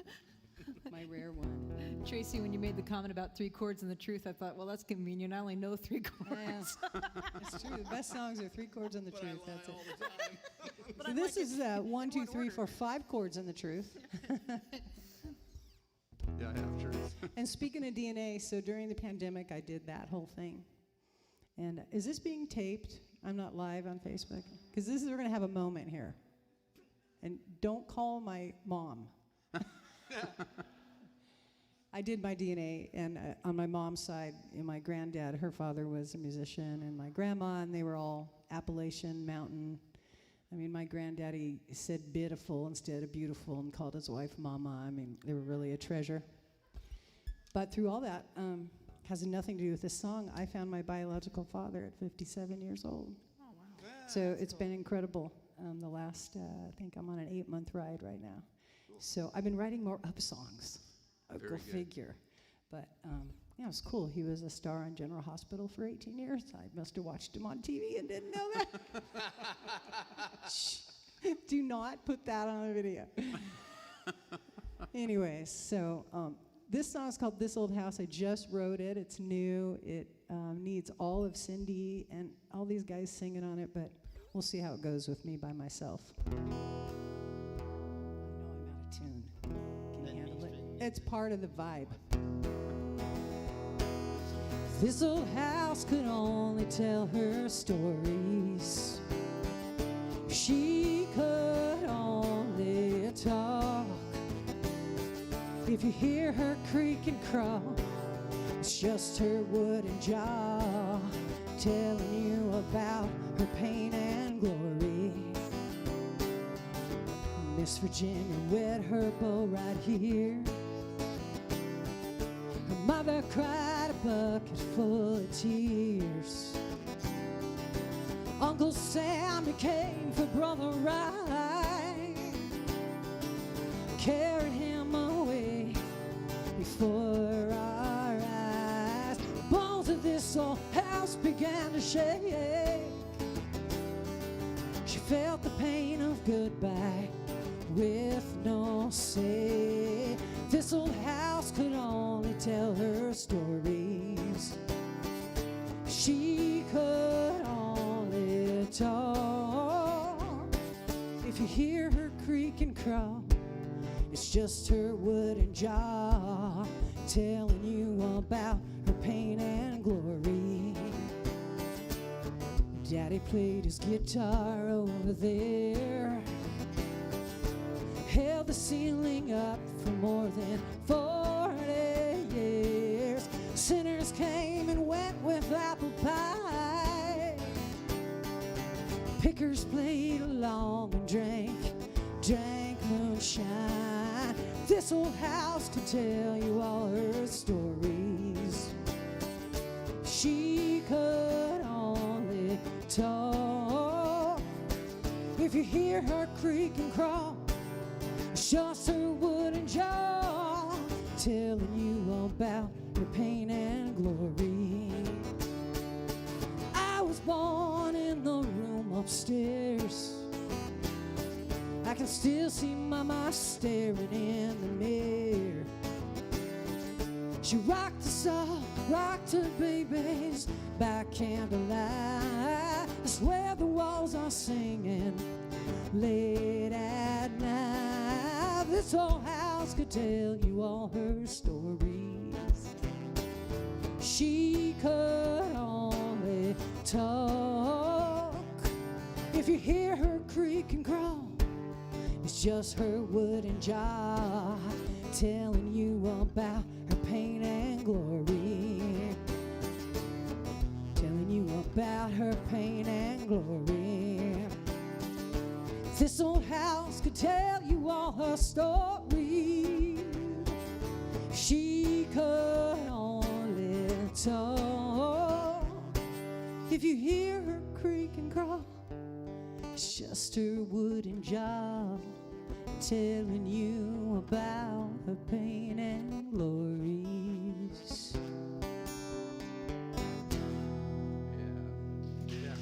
My rare one. Tracy, when you made the comment about 3 chords and the truth, I thought, well, that's convenient. I only know 3 chords. Yeah, it's true. The best songs are 3 chords and the But I truth. lie That's it. all the time. So this is 1, 2, 3, 4, 5 chords and the truth. Yeah, half truth. And speaking of DNA, so during the pandemic, I did that whole thing. And is this being taped? I'm not live on Facebook? Because we're going to have a moment here. And don't call my mom. I did my DNA, and on my mom's side, my granddad, her father was a musician, and my grandma, and they were all Appalachian Mountain. I mean, my granddaddy said beautiful instead of beautiful and called his wife mama. I mean, they were really a treasure. But through all that, has nothing to do with this song. I found my biological father at 57 years old. Oh, wow. So it's been incredible. The last, I think I'm on an 8-month ride right now. So I've been writing more up songs. Very Go good. figure. But yeah, it was cool. He was a star on General Hospital for 18 years. I must have watched him on TV and didn't know that. Shh. Do not put that on a video. Anyways, so this song is called This Old House. I just wrote it. It's new. It needs all of Cindy and all these guys singing on it, but we'll see how it goes with me by myself. I know I'm out of tune. Can you handle it? It's part of the vibe. This old house could only tell her stories. She could only talk. If you hear her creak and crawl, it's just her wooden jaw telling you about her pain and glory. Miss Virginia wet her bow right here. Her mother cried a bucket full of tears. Uncle Sam came for Brother Ryan, carried him away before our eyes. The bones of this old house began to shake. She felt the pain of goodbye with no say. This old house could only tell her stories. She could only talk. If you hear her creak and crawl, it's just her wooden jaw telling you about her pain and glory. Daddy played his guitar over there, held the ceiling up for more than 40 years. Sinners came and went with apple pie. Pickers played along and drank moonshine. This old house could tell you all her stories. She could only talk. If you hear her creak and crawl, it's just her wooden jaw telling you about her pain and glory. I was born in the room upstairs. I can still see Mama staring in the mirror. She rocked us all, rocked her babies by candlelight. I swear the walls are singing late at night. This old house could tell you all her stories. She could only talk. If you hear her creak and crawl, it's just her wooden jaw telling you about her pain and glory. Telling you about her pain and glory. This old house could tell you all her stories. She could tall. If you hear her creak and crawl, it's just her wooden jaw telling you about her pain and glories. Yeah.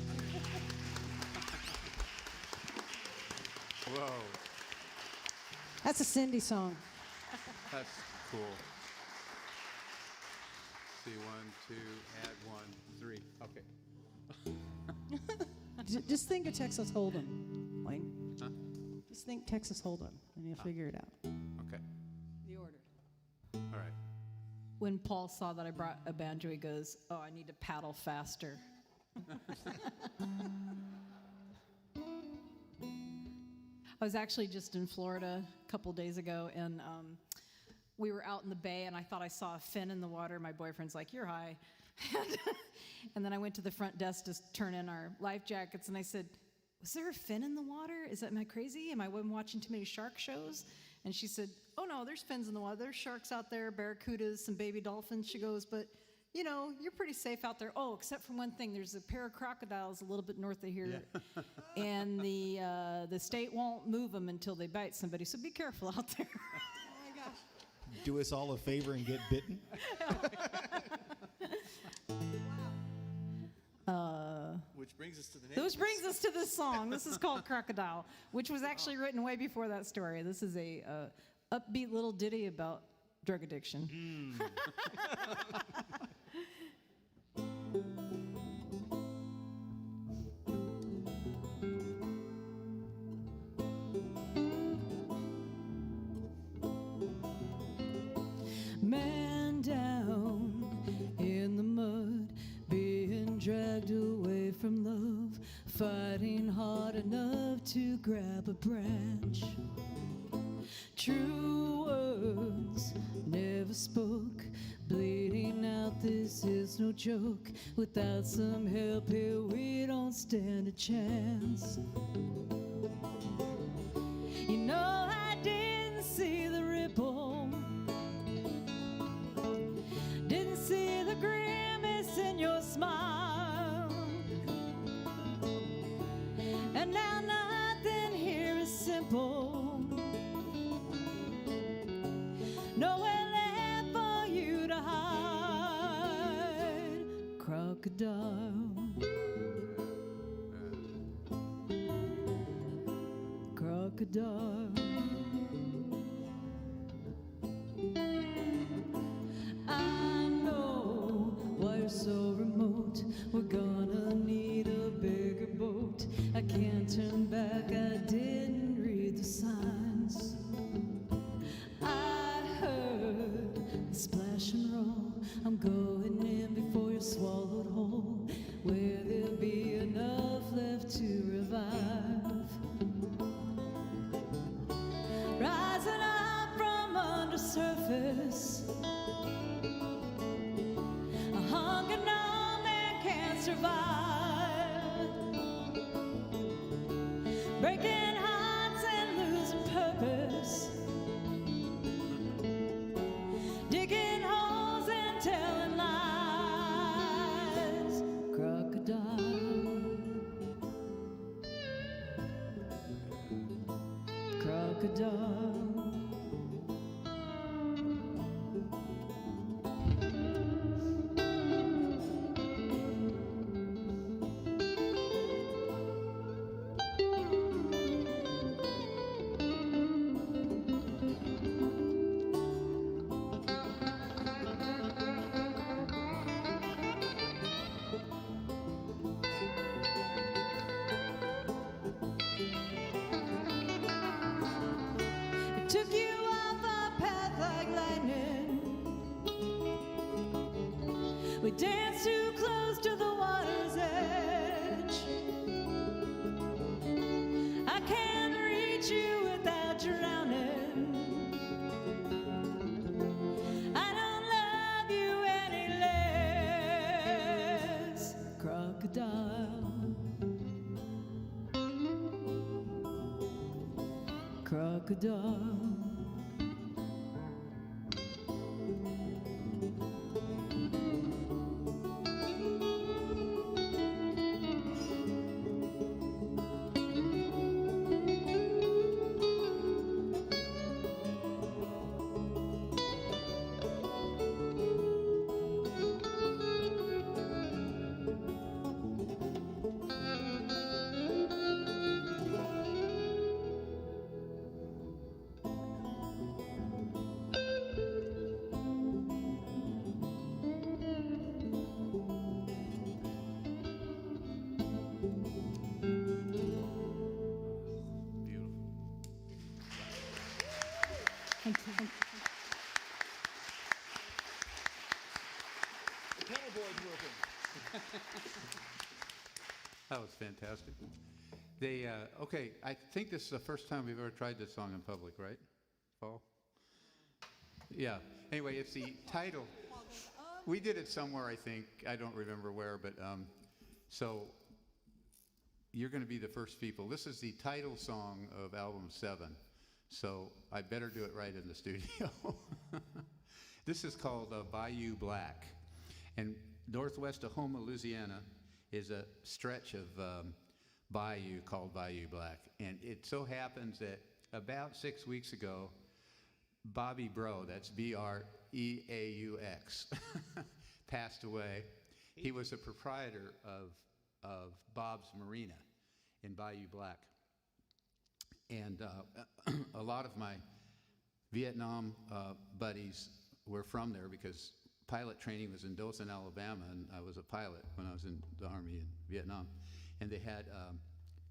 Whoa, That's a Cindy song. that's cool. See, 1, 2, add 1, 3. Okay. Just think of Texas Hold'em, Wayne. Huh? Just think Texas Hold'em, and you'll figure it out. Okay. The order. All right. When Paul saw that I brought a banjo, he goes, "Oh, I need to paddle faster." I was actually just in Florida a couple days ago, and we were out in the bay, and I thought I saw a fin in the water. My boyfriend's like, "You're high." And then I went to the front desk to turn in our life jackets, and I said, "Was there a fin in the water? Am I crazy? Am I watching too many shark shows?" And she said, "Oh no, there's fins in the water. There's sharks out there, barracudas, some baby dolphins." She goes, "But you know, you're pretty safe out there. Oh, except for one thing. There's a pair of crocodiles a little bit north of here, and the state won't move them until they bite somebody. So be careful out there." Do us all a favor and get bitten. Which brings us to the name. Which brings us to this song. This is called Crocodile, which was actually written way before that story. This is a upbeat little ditty about drug addiction. Man down in the mud, being dragged away from love, fighting hard enough to grab a branch. True words never spoke, bleeding out, this is no joke. Without some help here, we don't stand a chance. You know, I didn't see the ripple, didn't see the grimace in your smile, and now nothing here is simple. Nowhere left for you to hide. Crocodile, crocodile. I know why you're so remote. We're gonna need a bigger boat. I can't turn back, I didn't read the signs. I heard the splash and roll. I'm going in before you're swallowed whole. Will there be enough left to revive? Rising up from under surface, a hunger no man can survive. Breaking hearts and losing purpose, digging holes and telling lies. Crocodile, crocodile. It took you off our path like lightning. We danced too close to the water's edge. I can't reach you without drowning. I don't love you any less. Crocodile, crocodile. keyboard's working. That was fantastic. They, okay, I think this is the first time we've ever tried this song in public, right, Paul? Yeah. Anyway, it's the title. We did it somewhere, I think. I don't remember where, but so you're going to be the first people. This is the title song of album 7, so I better do it right in the studio. This is called Bayou Black, and northwest of Houma, Louisiana, is a stretch of bayou called Bayou Black, and it so happens that about 6 weeks ago, Bobby Bro, that's B-R-E-A-U-X, passed away. He was a proprietor of Bob's Marina in Bayou Black. And a lot of my Vietnam buddies were from there because pilot training was in Dothan, Alabama, and I was a pilot when I was in the Army in Vietnam. And they had,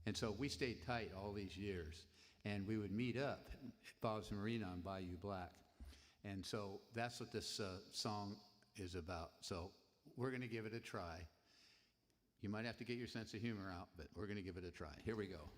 and so we stayed tight all these years. And we would meet up at Bob's Marina on Bayou Black. And so that's what this song is about. So we're going to give it a try. You might have to get your sense of humor out, but we're going to give it a try. Here we go.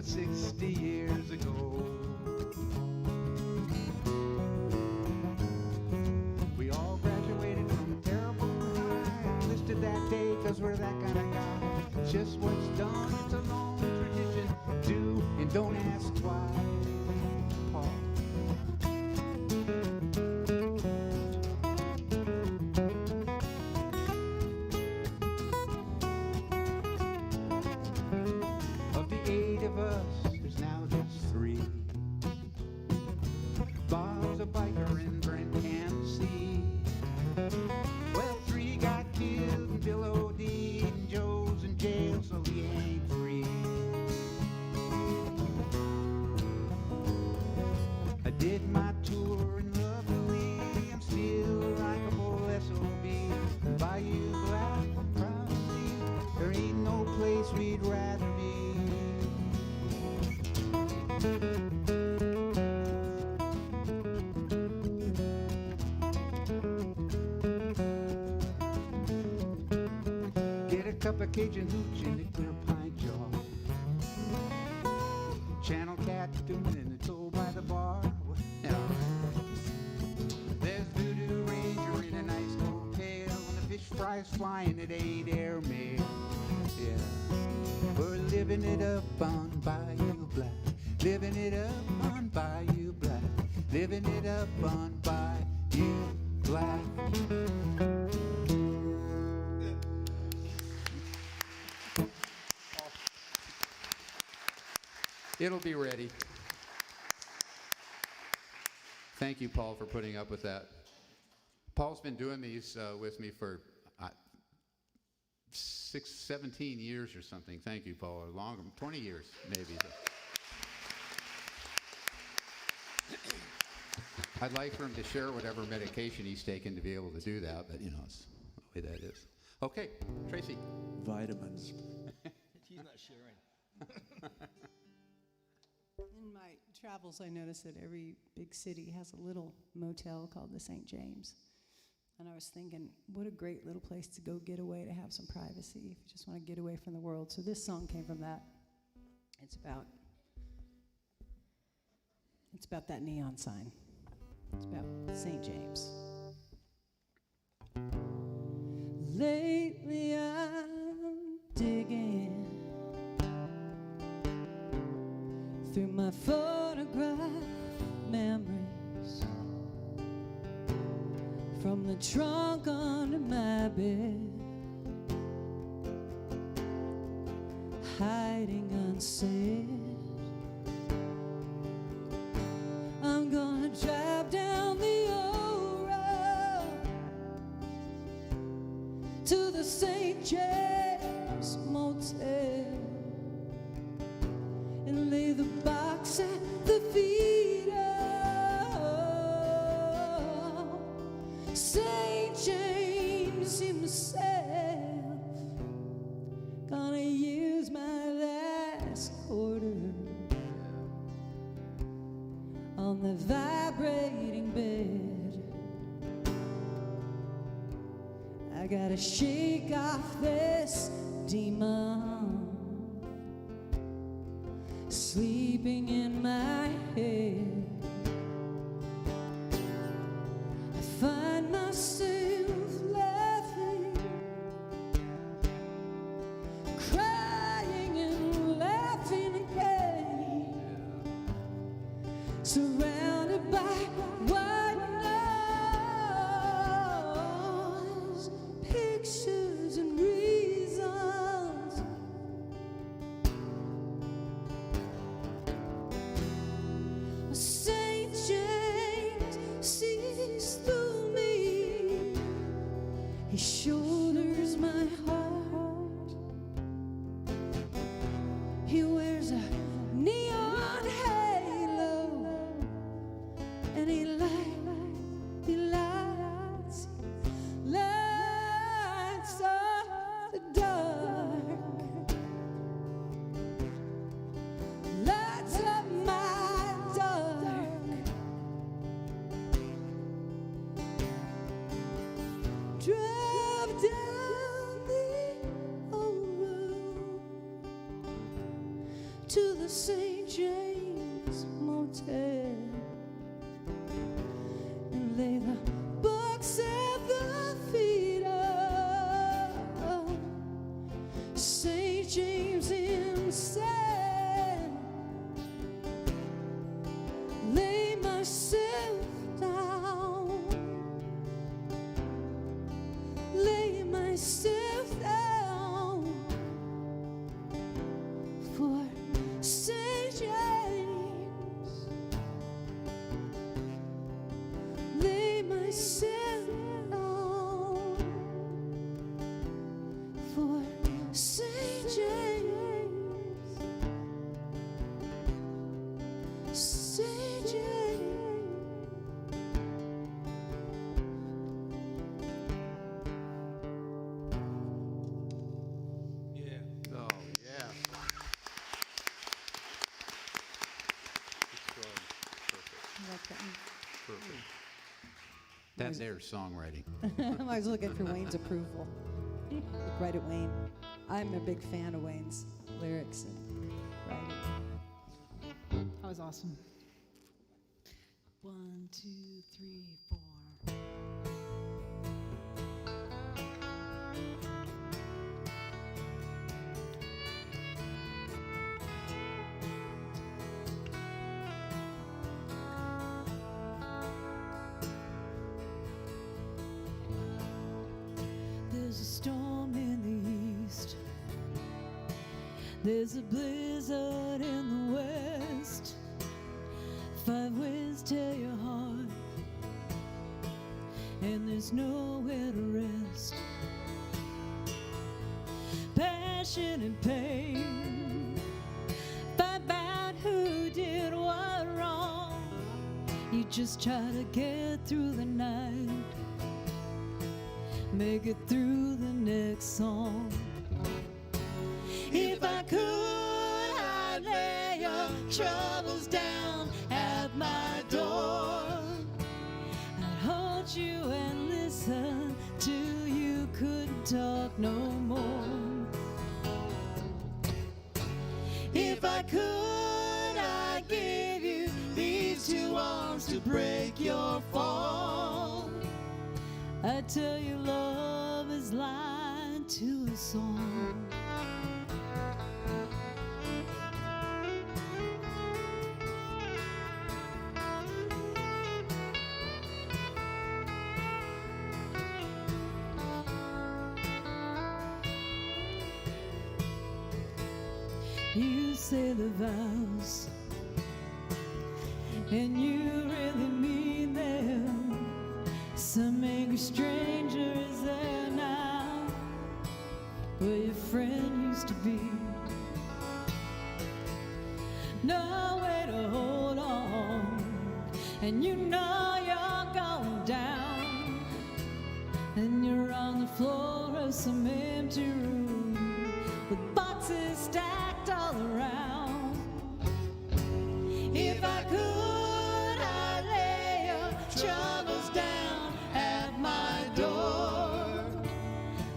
60 years ago. We all graduated from a terrible high, listed that day cause we're that kind of guy. It's just what's done, it's a long tradition. Do and don't ask why. Paul. Of the 8 of us, there's now just 3. Bob's a biker and Brent can't see. Well, 3 got killed and Bill OD'd and Joe's in jail, so he ain't free. I did my tour and luckily I'm still likable SOB. Bayou Black, I'm proud to see there ain't no place we'd rather be. Get a cup of Cajun hooch in a clear pint jar. Channel cat doing and it's all by the bar. Yeah. There's Voodoo Ranger in a nice cold pail and the fish fries flying at 8 airmail. Yeah. We're living it up on Bayou Black. Living it up on Bayou Black. Living it up on Bayou Black. It'll be ready. Thank you, Paul, for putting up with that. Paul's been doing these with me for 17 years or something. Thank you, Paul. Or longer, 20 years, maybe. I'd like for him to share whatever medication he's taken to be able to do that, but, you know, it's the way that is. Okay, Tracy. Vitamins. She's not sharing. In my travels, I noticed that every big city has a little motel called the St. James. And I was thinking, what a great little place to go get away, to have some privacy, if you just want to get away from the world. So this song came from that. It's about that neon sign. It's about St. James. Lately I'm digging through my photograph memories from the trunk under my bed, hiding unsaid. I'm gonna drive down the old road to the St. James Motel and lay the box at the feet of St. James himself. Gonna use my last quarter on the vibrating bed. I gotta shake off this demon sleeping in my head. I find myself laughing, crying and laughing again, surrounded by white noise, pictures and reasons. St. James sees through me. He shoulders my heart. He wears a neon halo, and he lights up the dark, lights up my dark. Drive down the old road to the St. James Motel and lay the books at the feet of St. James himself. Lay myself down, lay myself down for St. James. Lay myself down for St. James. St. James. Yeah. Oh, yeah. Perfect. That there's songwriting. I was looking for Wayne's approval. Look right at Wayne. I'm a big fan of Wayne's lyrics and writing. That was awesome. 1, 2, 3, 4. There's a storm in the east. There's a blizzard in the west. 5 winds tear your heart, and there's nowhere to rest. Passion and pain, fight about who did what wrong. You just try to get through the night, make it through the next song. If I could, I'd lay your troubles down at my door. I'd hold you and listen till you couldn't talk no more. If I could, I'd give you these 2 arms to break your fall. I tell you, love is line to a song. You say the vows, and you really mean them. Some angry stranger is there now, where your friend used to be. No way to hold on, and you know you're going down, and you're on the floor of some empty room with boxes stacked all around. If I could, I'd lay your troubles down at my door.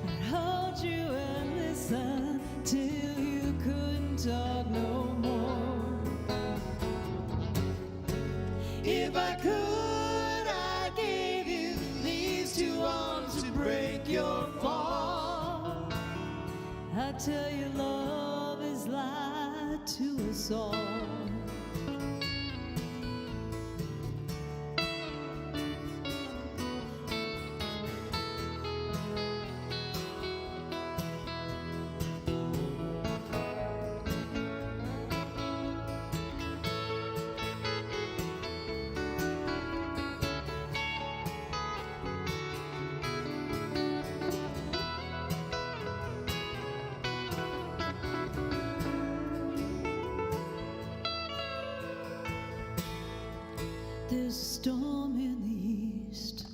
I'd hold you and listen till you couldn't talk no more. If I could, I'd give you these two arms to break your fall. I tell you, love is lied to us all. There's a storm in the east.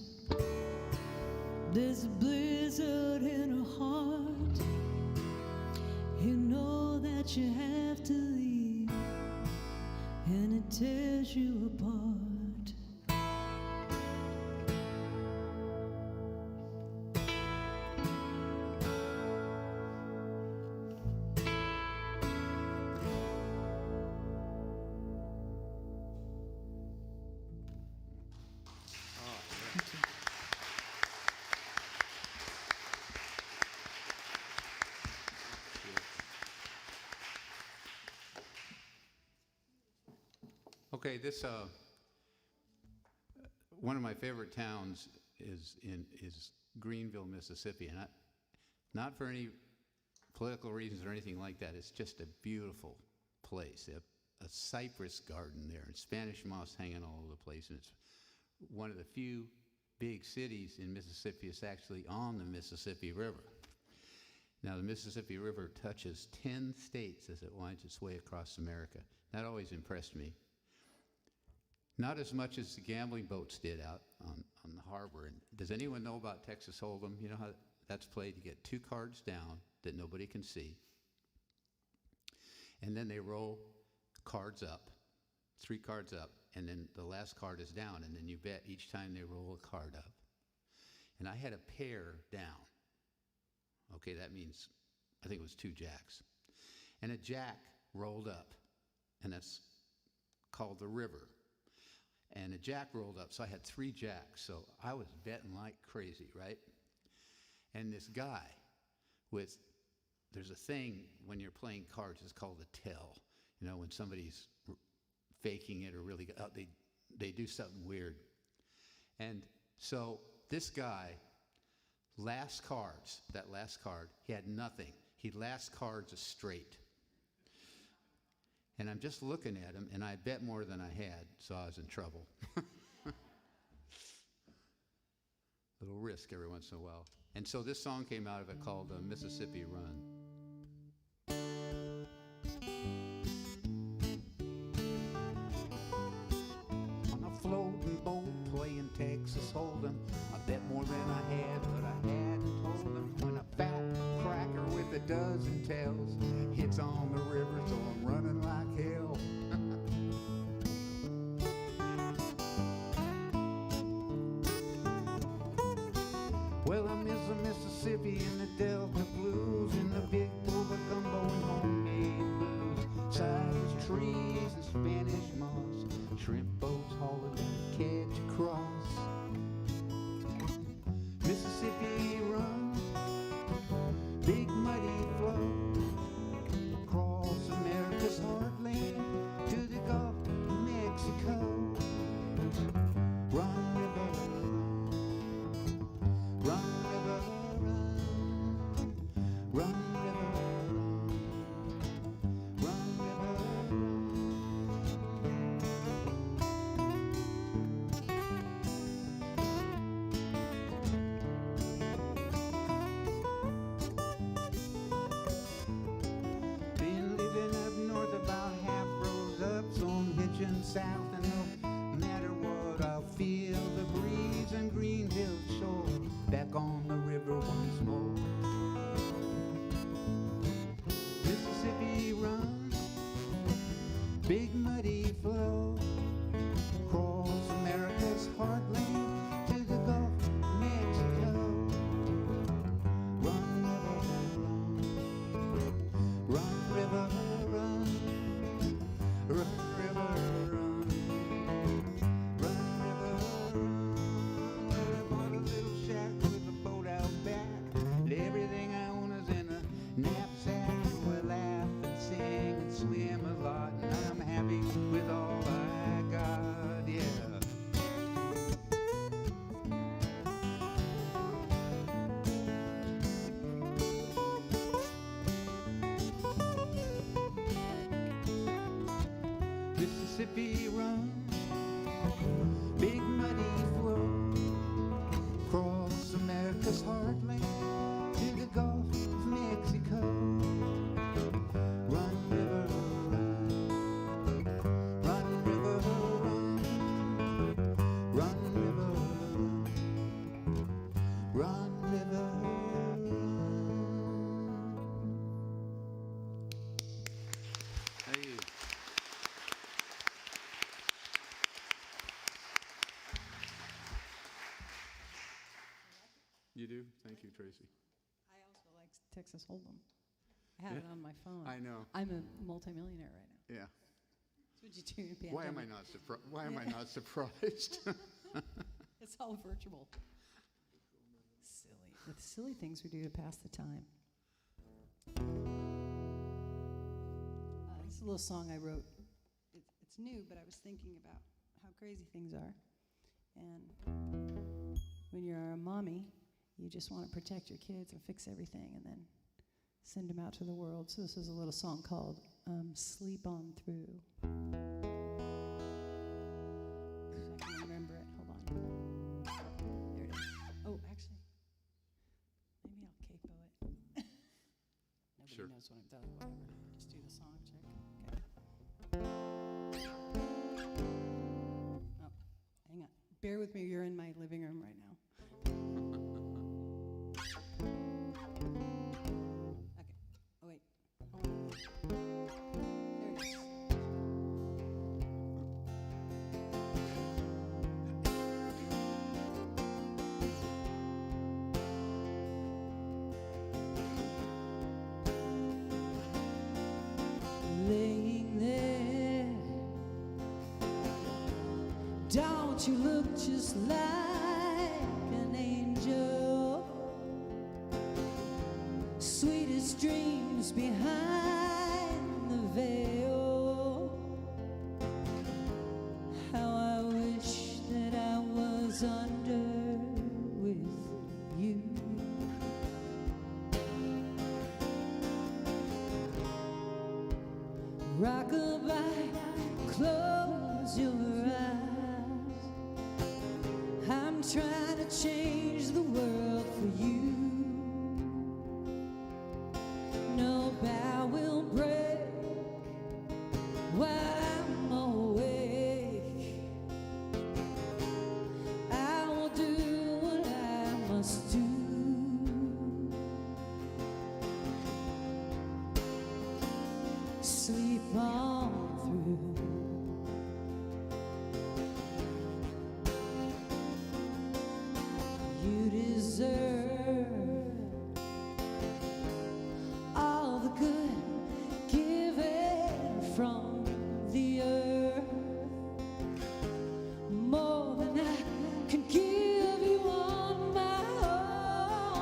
There's a blizzard in her heart. You know that you have to leave, and it tears you apart. Okay, this one of my favorite towns is Greenville, Mississippi, and not for any political reasons or anything like that. It's just a beautiful place. A cypress garden there, and Spanish moss hanging all over the place, and it's one of the few big cities in Mississippi. It's actually on the Mississippi River. Now, the Mississippi River touches 10 states as it winds its way across America. That always impressed me. Not as much as the gambling boats did out on the harbor. And does anyone know about Texas Hold'em? You know how that's played? You get 2 cards down that nobody can see. And then they roll cards up, 3 cards up, and then the last card is down. And then you bet each time they roll a card up. And I had a pair down. Okay, that means, I think it was 2 jacks. And a jack rolled up, and that's called the river. And a jack rolled up, so I had 3 jacks, so I was betting like crazy, right? And this guy there's a thing when you're playing cards, it's called a tell. You know, when somebody's faking it or really, they do something weird. And so this guy, last cards, that last card, he had nothing. He last cards a straight. And I'm just looking at him, and I bet more than I had, so I was in trouble. Little risk every once in a while. And so this song came out of it called Mississippi Run. On a floating boat playing Texas Hold'em, I bet more than I had, but I hadn't told them. When a fat cracker with a dozen tails hits on the river, so I'm running like hell. Well, I miss the Mississippi and the Delta blues, and the big bowl of gumbo and homemade blues. Cypress trees and Spanish moss, shrimp boats hauling that catch across. Mississippi run, big muddy flow, across America's heartland to the Gulf of Mexico. Run, river, run, river, run, run, river, run, run, and south, and no matter what, I'll feel the breeze and Greenville shore, back on the river once more. Mississippi runs, big muddy flow, across America's heartland to the Gulf of Mexico. Run, river, run. Run, river, run. Run, river, run. I bought a little shack with a boat out back, and everything I own is in a knapsack. So I laugh and sing and swim a lot, and I'm happy with all I got, yeah. Mississippi runs, big muddy flow, across America's heartland to the Gulf of Mexico. Run, river, run. Run, river, run. Run, river, run. Run, river, run. Hey. You do? Thank you, Tracy. I also like Texas Hold'em. I have it on my phone. I know. I'm a multimillionaire right now. Yeah. That's what you do in Why am I pandemic. not surprised? Why am I not surprised? It's all virtual. Silly. The silly things we do to pass the time. This is a little song I wrote. It's new, but I was thinking about how crazy things are. And when you're a mommy, you just want to protect your kids and fix everything and then send them out to the world. So this is a little song called Sleep On Through. If I can remember it. Hold on. There it is. Oh, actually, maybe I'll capo it. Nobody Sure. knows what I'm done. Whatever. Just do the song check. Okay. Oh, hang on. Bear with me. You're in my living room right now. Okay. Oh, wait. There it is. Laying there, don't you look just like an angel? Sweetest dreams behind the veil. How I wish that I was under with you. Rockabye, close your eyes. I'm trying to change the world for you. No bow will break while I'm awake. I will do what I must do. Sleep on through. You deserve all the good given from the earth, more than I can give you on my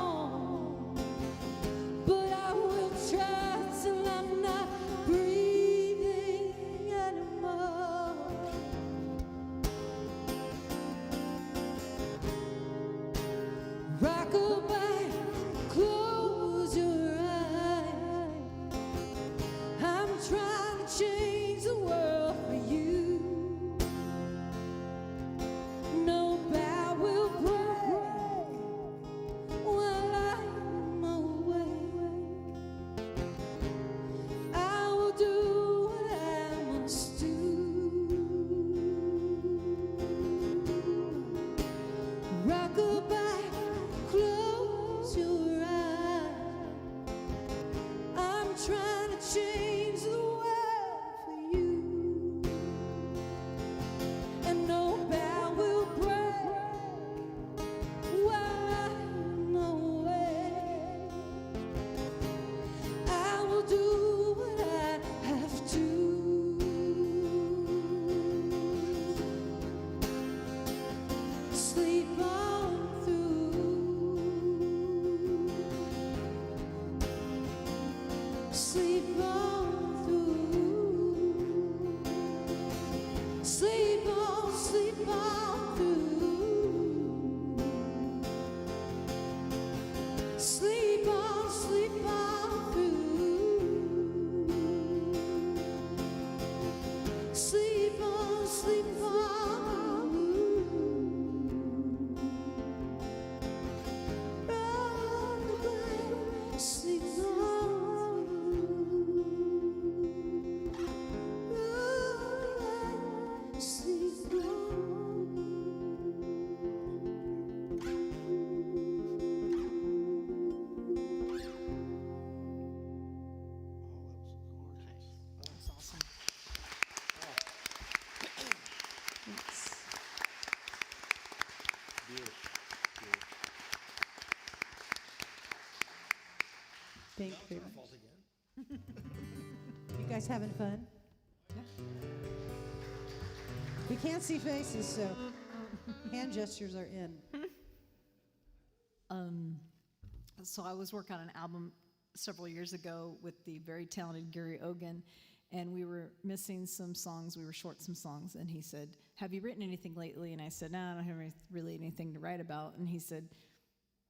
own. But I will try till I'm not breathing. trying to change the world for you, and no bow will break while I'm away. I will do what I have to. Sleep on through. Sleep on through. Sleep on through. Sleep on through. Sleep on through. Sleep on. Sleep That was awesome. Thanks. Thank you very much. Fault again. You guys having fun? We can't see faces, so hand gestures are in. So I was working on an album several years ago with the very talented Gary Ogan, and we were missing some songs. We were short some songs, and he said, "Have you written anything lately?" And I said, "No, I don't have really anything to write about." And he said,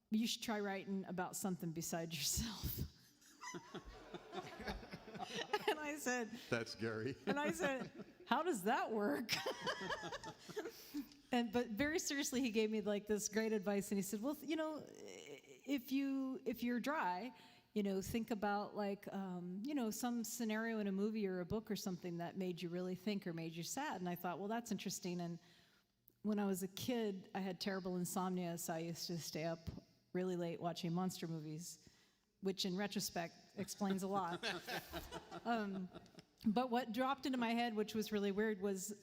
"You should try writing about something besides yourself." And I said, That's Gary. "How does that work?" But very seriously, he gave me like this great advice, and he said, "Well, you know, if you're dry, you know, think about like, you know, some scenario in a movie or a book or something that made you really think or made you sad." And I thought, well, that's interesting. And when I was a kid, I had terrible insomnia, so I used to stay up really late watching monster movies, which in retrospect explains a lot. But what dropped into my head, which was really weird, was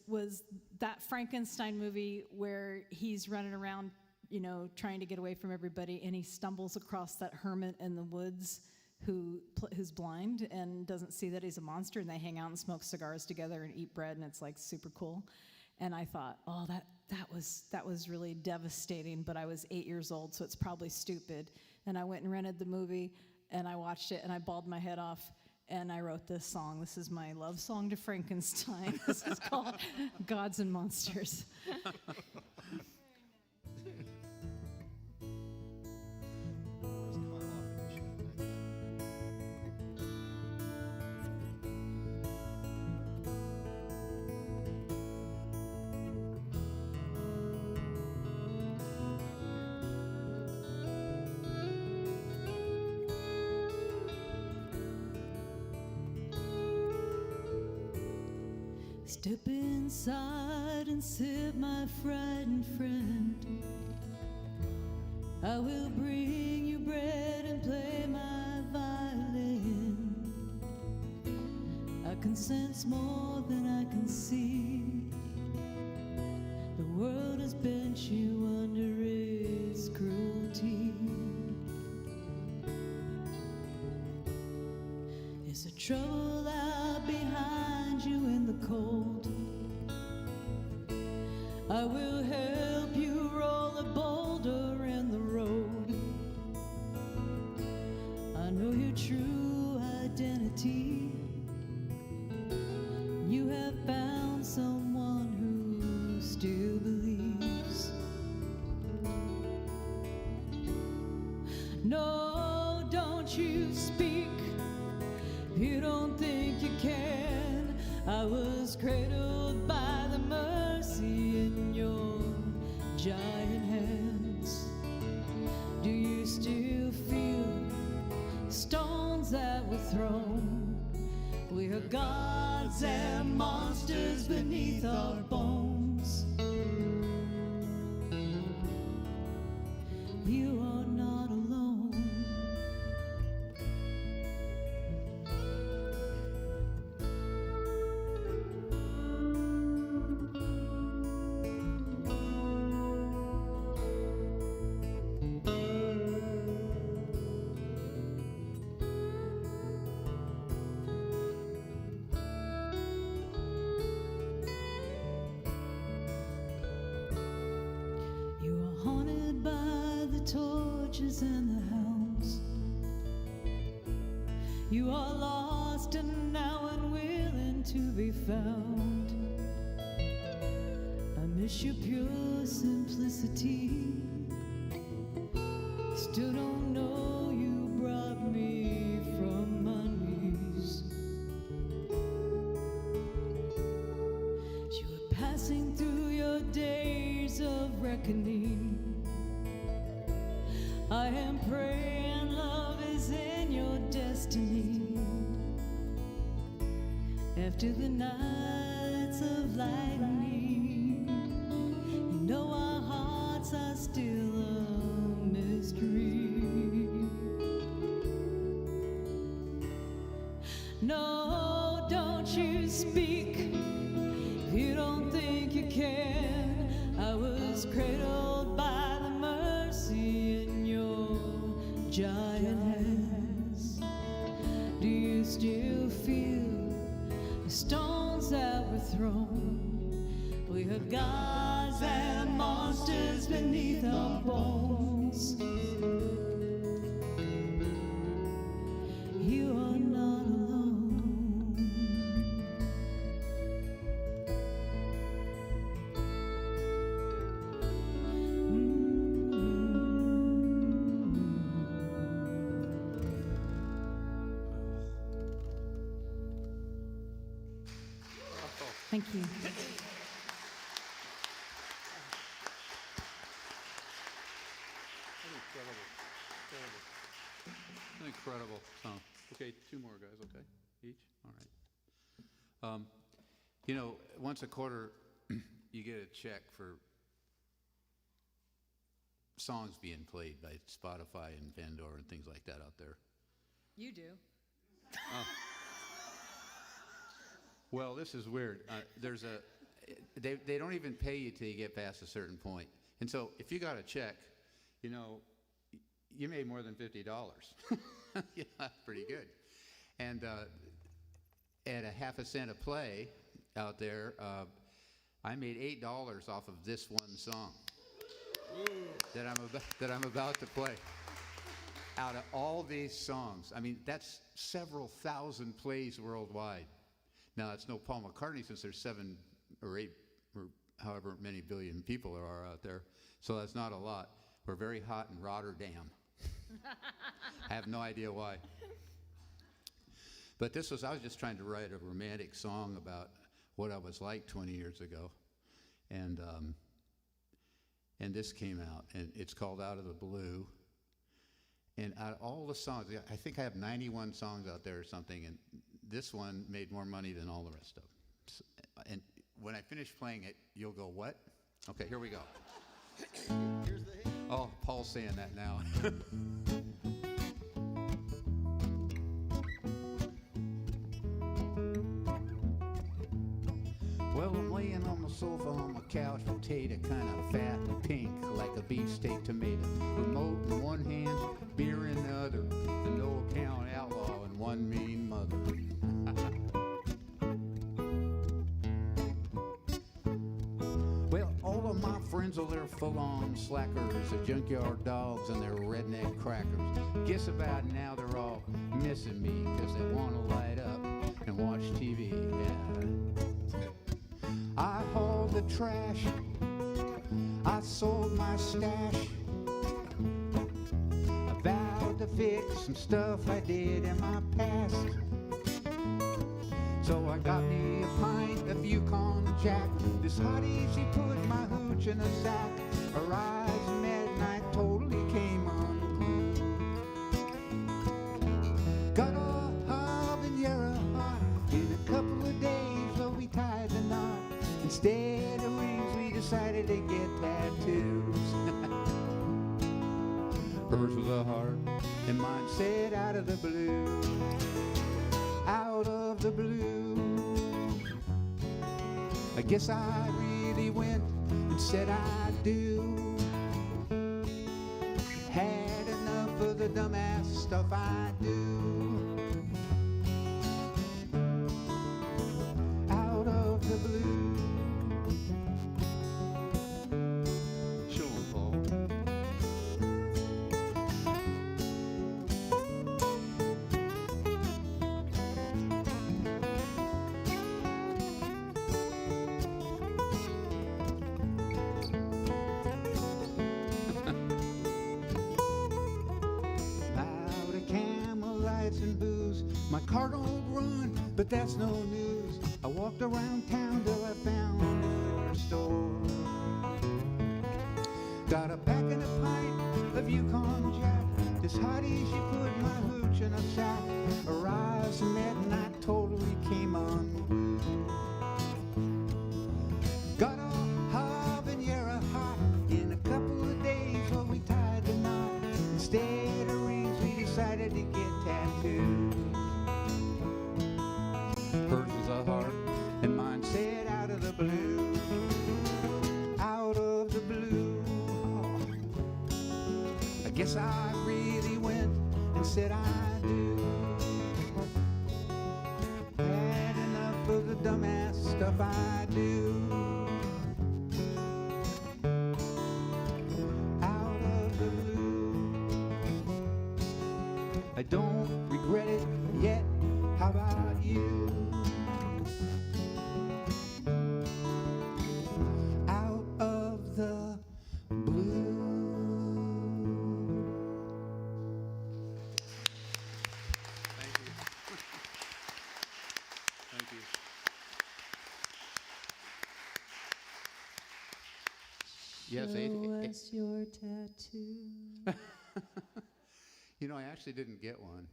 that Frankenstein movie where he's running around, you know, trying to get away from everybody, and he stumbles across that hermit in the woods who's blind and doesn't see that he's a monster, and they hang out and smoke cigars together and eat bread, and it's like super cool. And I thought, oh, that was really devastating, but I was 8 years old, so it's probably stupid. And I went and rented the movie, and I watched it, and I bawled my head off, and I wrote this song. This is my love song to Frankenstein. This is called Gods and Monsters. Step inside and sit, my frightened friend. I will bring you bread and play my violin. I can sense more than I can see. The world has bent you under its cruelty. Is the trouble out behind you in the cold? I will help you roll a boulder in the road. I know your true identity. You have found someone who still believes. No, don't you speak. You don't think you can. I was cradled by the mercy in your giant hands. Do you still feel stones that were thrown? We are gods and monsters beneath our bones. You are not alone. torches and the hounds. You are lost and now unwilling to be found. I miss your pure simplicity. Still don't know you brought me from my knees. You were passing through your days of reckoning. I am praying love is in your destiny. After the nights of lightning, you know our hearts are still a mystery. No, don't you speak if you don't think you can. I was cradled by the mercy in your giant hands. Do you still feel the stones that were thrown? We have gods and monsters beneath our bones. You are not alone. Thank you. Incredible song. Okay, two more guys, okay? Each? All right. You know, once a quarter, you get a check for songs being played by Spotify and Pandora and things like that out there. You do. Well, this is weird. They don't even pay you till you get past a certain point. And so if you got a check, you know, you made more than $50. Yeah, that's pretty good. And at a half a cent a play out there, I made $8 off of this one song that I'm about to play. Out of all these songs, I mean, that's several thousand plays worldwide. Now, it's no Paul McCartney since there's 7 or 8 or however many billion people there are out there. So that's not a lot. We're very hot in Rotterdam. I have no idea why. But I was just trying to write a romantic song about what I was like 20 years ago. And this came out, and it's called Out of the Blue. And out of all the songs, I think I have 91 songs out there or something, and this one made more money than all the rest of them. And when I finish playing it, you'll go, what? Okay, here we go. Here's the hit. Oh, Paul's saying that now. Well, I'm laying on the sofa on my couch, potato kind of fat and pink, like a beefsteak tomato. Remote in one hand, beer in the other, the no account outlaw and one mean mother. Well, all of my friends, they're full-on slackers, they're junkyard dogs and they're redneck crackers. Guess about now they're all missing me, cause they wanna light up and watch TV, yeah. I hauled the trash, I sold my stash, I vowed to fix some stuff I did in my past. So I got me a pint of Yukon Jack. This hottie, she put my hooch in a sack. Her eyes met and I totally came unglued. Got a hub and you're a heart. In a couple of days, well, we tied the knot. Instead of rings, we decided to get tattoos. Hers was a heart, and mine said out of the blue. Out of the blue. I guess I really went and said I do. Had enough of the dumbass stuff I do. Out of the blue. Show 'em, Paul. cigarettes and booze. My car don't run, but that's no news. I walked around town till I found a liquor store. Got a pack and a pint of Yukon Jack. This hottie, she put my hooch in a sack. Her eyes met and I totally came unglued. Got all habanero hot. In a couple of days, well, we tied the knot. Instead of rings, we decided to get tattoos. Hers was a heart, and mine said out of the blue. Out of the blue. I guess I really went and said I do. Had enough of the dumbass stuff I do. Out of the blue. I don't regret it yet. How about you? Out of the blue. Thank you. Thank you. Yes, Show us your tattoo. You know, I actually didn't get one.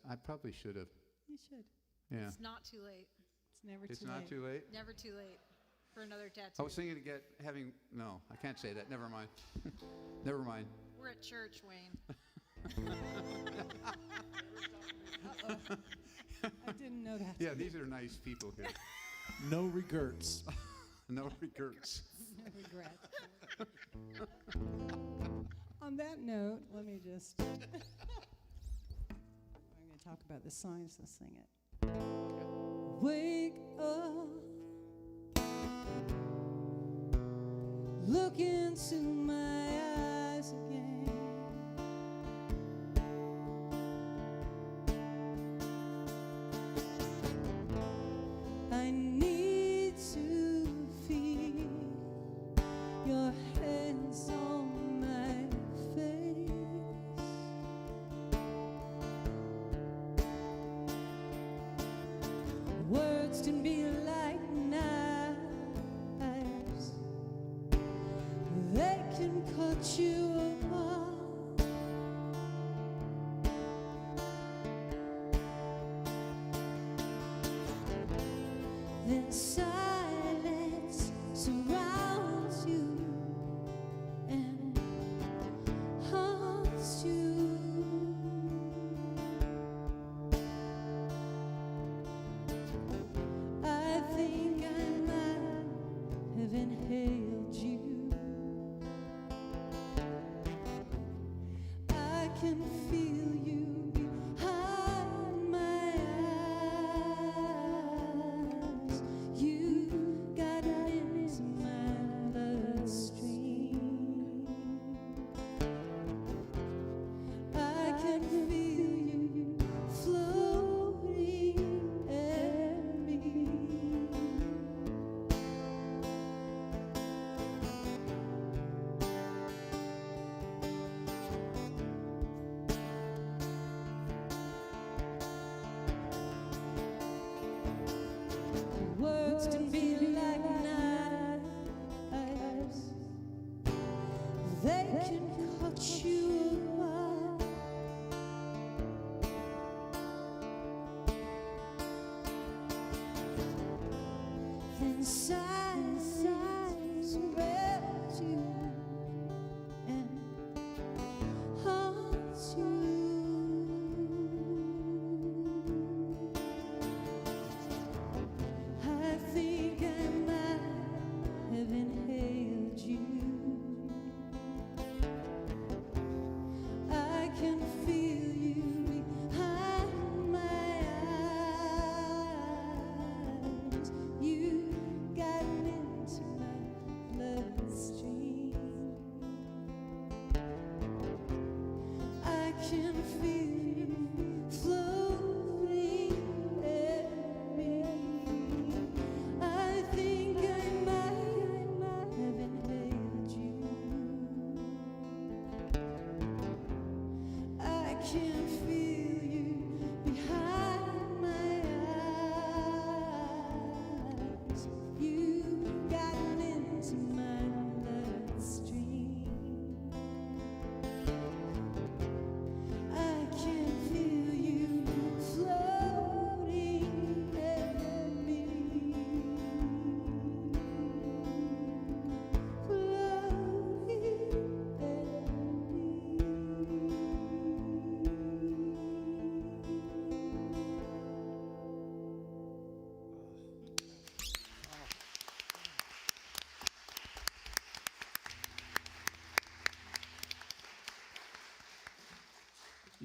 I probably should have. You should. Yeah. It's not too late. It's never It's too not late. too late. Never too late for another tattoo. I was thinking to no, I can't say that. Never mind. Never mind. We're at church, Wayne. I didn't know that. Yeah, these are nice people here. No regrets. No regrets. No regret. On that note, let me just. I'm going to talk about this song, so sing it. Wake up, look into my eyes again. I need to feel your hands on my face. Words can be like knives, they can cut you apart. Then silence surrounds you and haunts you. I think I might have inhaled you. I can feel you behind my eyes. You got into my bloodstream. I can feel you floating at me. Words can be like knives, they can cut you apart. Then silence surrounds you and haunts you. I think I might have inhaled you.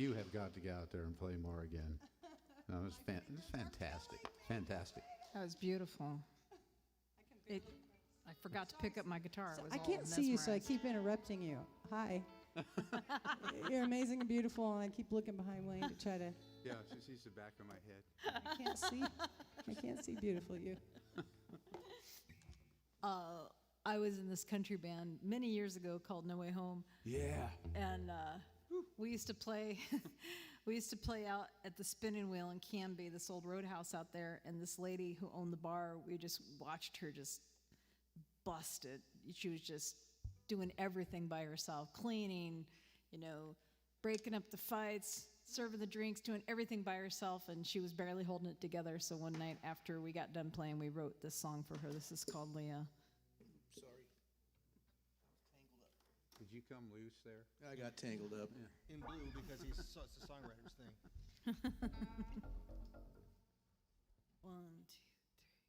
You have got to get out there and play more again. No, it was fantastic. Fantastic. That was beautiful. I forgot to pick up my guitar. So was I all can't see you, so I mesmerized. keep interrupting you. Hi. You're amazing and beautiful, and I keep looking behind Wayne to try to. Yeah, she sees the back of my head. I can't see. I can't see beautiful you. I was in this country band many years ago called No Way Home, Yeah. and we used to play. We used to play out at the Spinning Wheel in Canby, this old roadhouse out there, and this lady who owned the bar, we just watched her just bust it. She was just doing everything by herself, cleaning, breaking up the fights, serving the drinks, doing everything by herself, and she was barely holding it together. So one night after we got done playing, we wrote this song for her. This is called Leah. Sorry. Did you come loose there? I got tangled up. In blue because it's the songwriter's thing. One, two,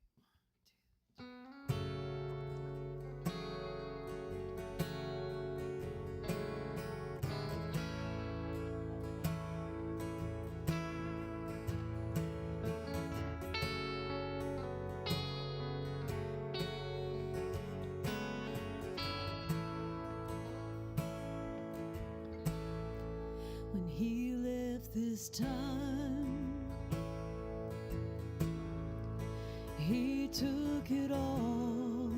three, 1. When he left this time, he took it all.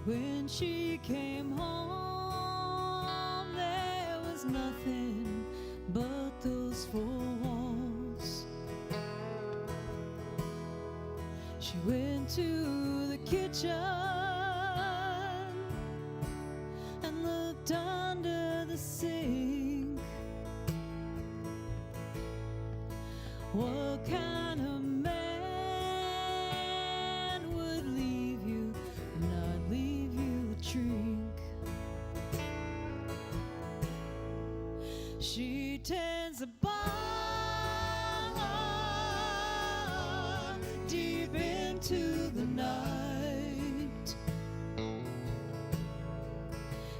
When she came home, there was nothing but those four walls. She went to the kitchen and looked under the sink. What kind of man would leave you, not leave you a drink? She tends a bar deep into the night.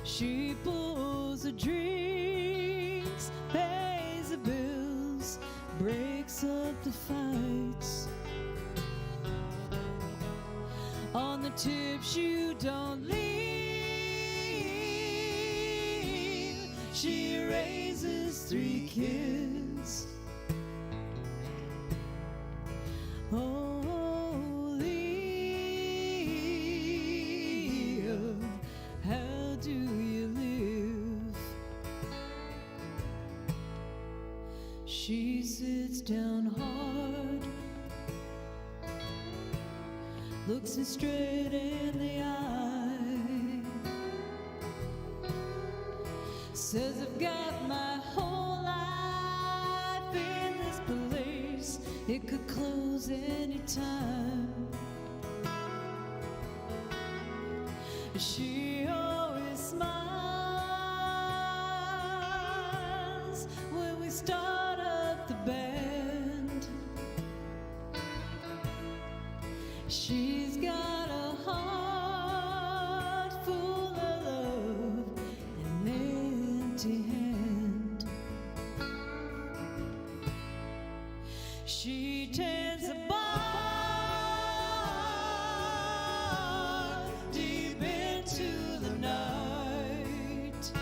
She pulls the drinks, pays the bills, breaks up the fights. On the tips you don't leave, she raises 3 kids. Oh, Leah, how do you live? She sits down hard, looks me straight in the eye, says I've got my whole life in this place, it could close anytime. She always smiles when we start up the band. She's got a heart full of love and an empty hand. She tends a bar deep into the night.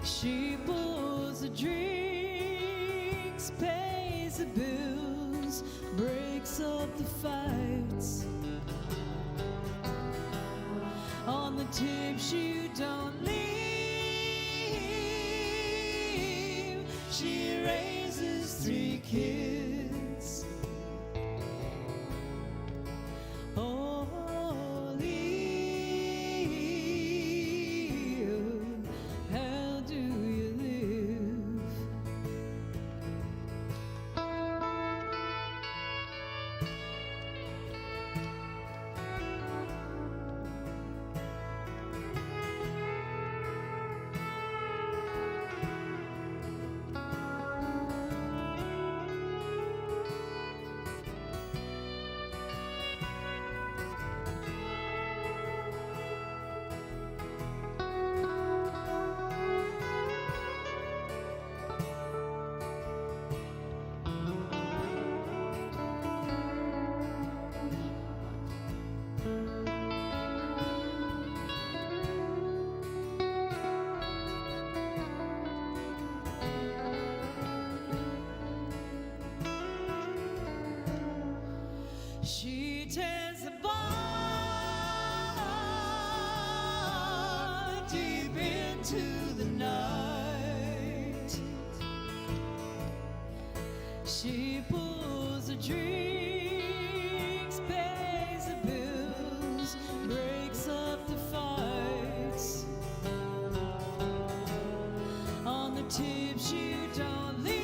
She pulls the drinks, pays the bills, breaks up the fights. On the tips you don't leave, she raises 3 kids. Oh, Leah, how do you live? into the night. She pulls the drinks, pays the bills, breaks up the fights. On the tips you don't leave,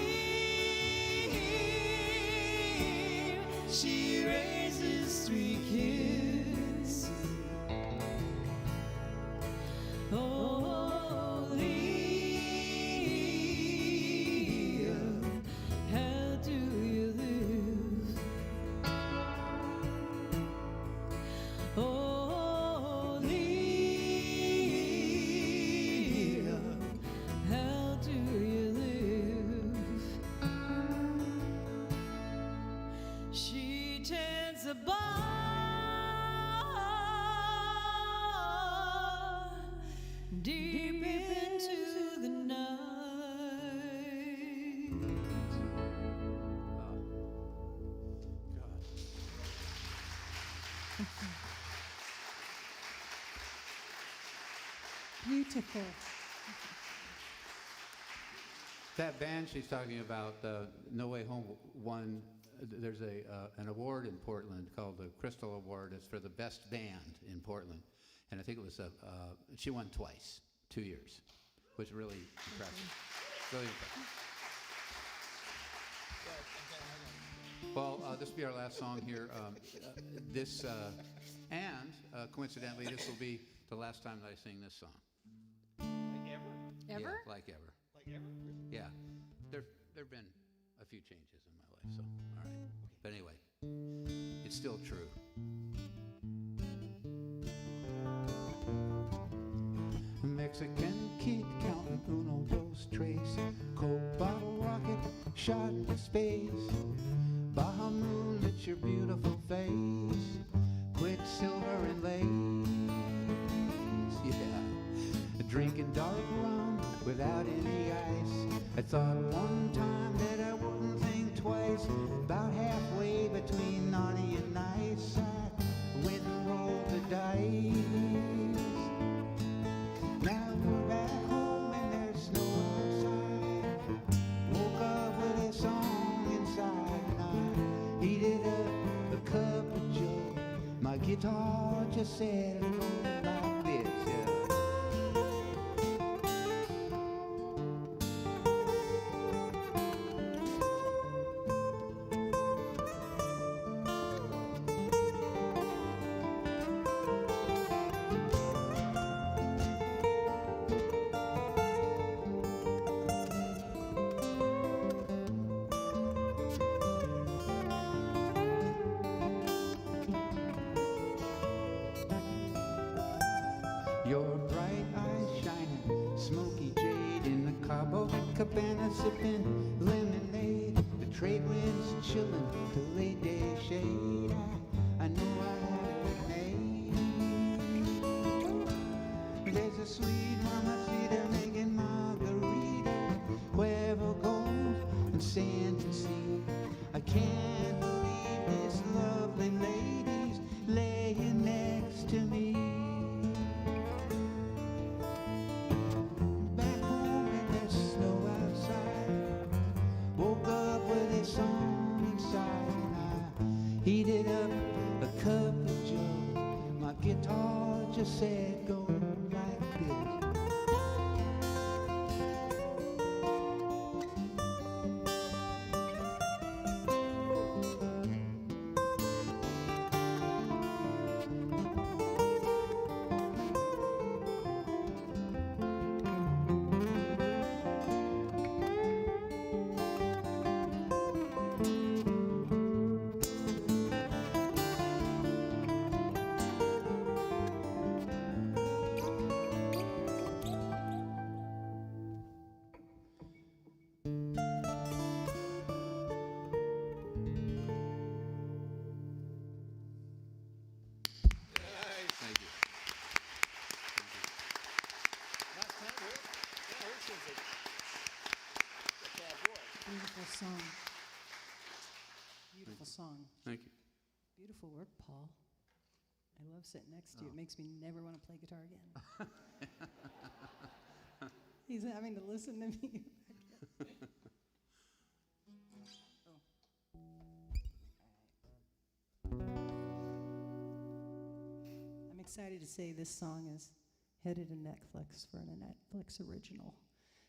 she raises 3 kids. Oh, Leah, how do you live? Oh, Leah, how do you live? She tends a bar deep into the night. Beautiful. That band she's talking about, No Way Home, won. There's an award in Portland called the Crystal Award. It's for the best band in Portland, and I think it was she won twice, 2 years, which is really impressive. Really impressive. Well, this will be our last song here. Coincidentally, this will be the last time that I sing this song. Like ever? Ever? Yeah, like ever. Like ever? Really? Yeah, there've been a few changes in my life, so all right. But anyway, it's still true. Mexican kid counting uno, dos, tres, Coke bottle rocket shot into space. Baja moon lit your beautiful face, quicksilver and lace. Yeah, drinking dark rum without any ice. I thought one time that I wouldn't think twice. About halfway between naughty and nice, I went and rolled the dice. Now we're back home and there's snow outside. Woke up with a song inside and I heated up a cup of joe. My guitar just said it goes like this, yeah. Your bright eyes shining, smoky jade in the Cabo Cabana sipping lemonade. The trade winds chilling to late day shade. I know I had a good name. There's a sweet mamacita making margarita, Cuervo Gold and Santa Sea. I can't believe this lovely lady's laying next to me. Song inside and I heated up a cup of joe. My guitar just said go like this. Beautiful song. Beautiful song. Thank you. Beautiful work, Paul. I love sitting next to you. It makes me never want to play guitar again. He's having to listen to me. I'm excited to say this song is headed to Netflix for a Netflix original.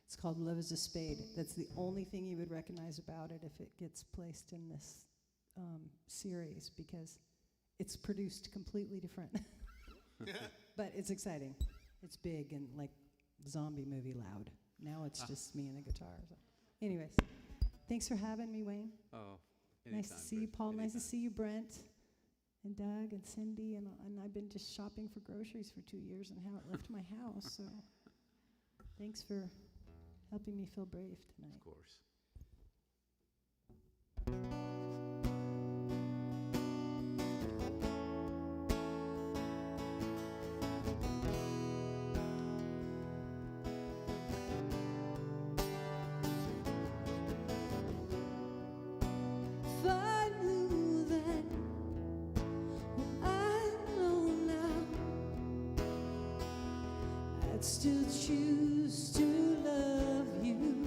It's called Love is a Spade. That's the only thing you would recognize about it if it gets placed in this series, because it's produced completely different. But it's exciting. It's big and like zombie movie loud. Now it's just me and the guitar. So. Anyways, thanks for having me, Wayne. Oh, Nice to see you, Paul. Nice to see you, Brent, and Doug, and Cindy. And I've been just shopping for groceries for 2 years and haven't left my house. So thanks for helping me feel brave tonight. Of course. If I knew then what I know now, I'd still choose to love you.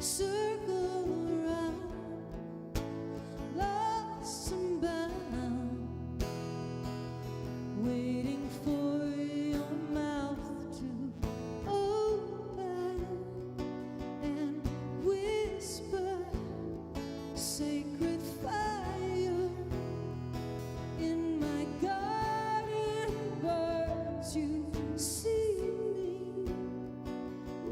Circle around, lost and bound, waiting for your mouth to open and whisper sacred fire in my garden. Birds, you see me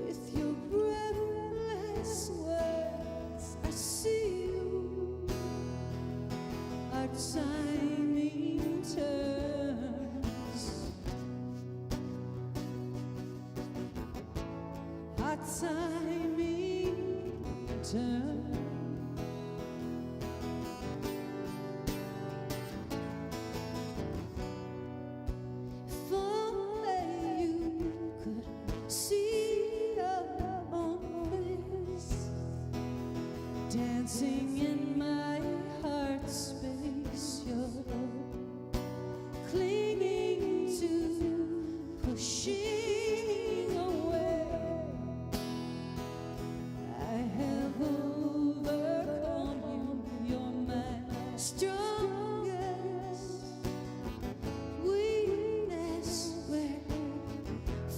with your breathless words. I see you. Our timing turns. Our timing turns. If only you could see your own face dancing in my heart space. You're clinging to, pushing away. I have overcome you. You're my strongest weakness. We're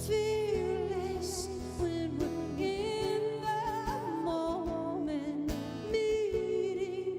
fearless when we're in the moment, meeting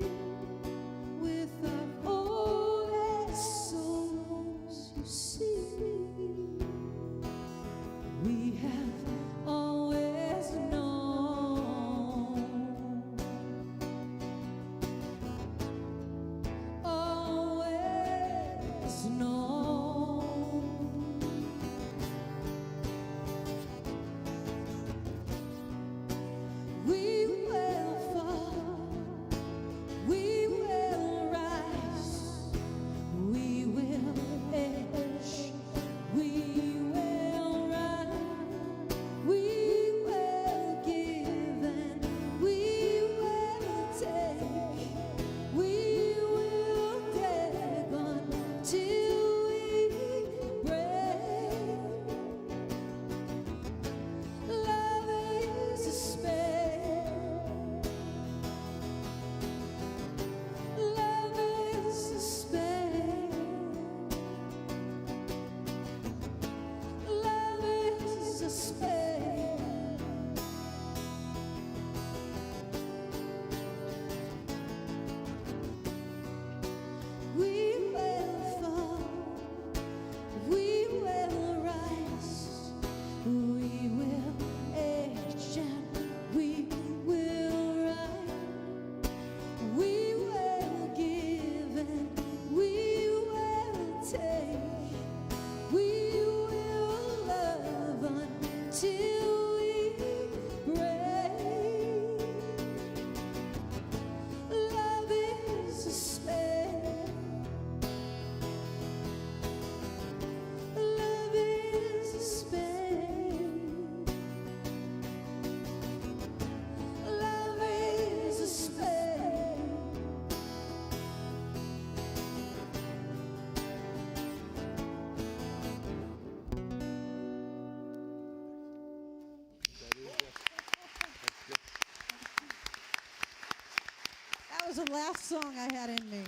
the last song I had in me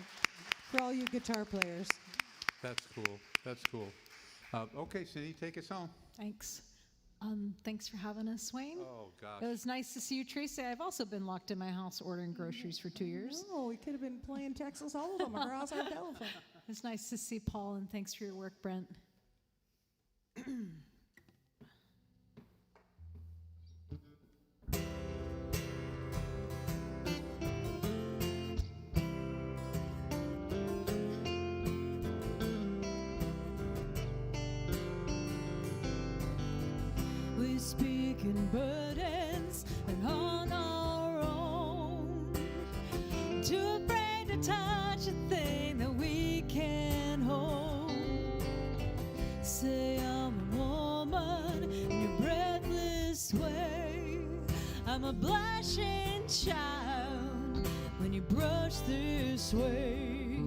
for all you guitar players. That's cool. That's cool. Okay, Cindy, take us home. Thanks. Thanks for having us, Wayne. Oh, gosh. It was nice to see you, Tracy. I've also been locked in my house ordering groceries for 2 years. Oh, we could have been playing Texas Hold'em across our telephone. It's nice to see Paul, and thanks for your work, Brent. We speak in burdens and on our own. Too afraid to touch a thing that we can't hold. Say I'm a woman in your breathless way. I'm a blushing child when you brush this way.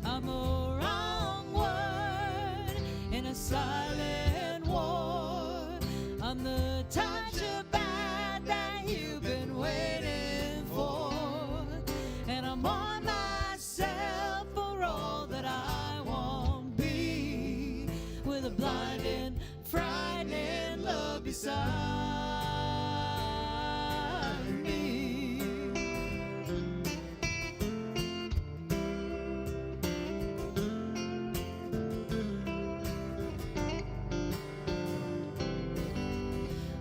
I'm a wrong word in a silent war. I'm the touch of bad that you've been waiting for. And I'm on myself for all that I won't be. With a blinding, frightening love beside me.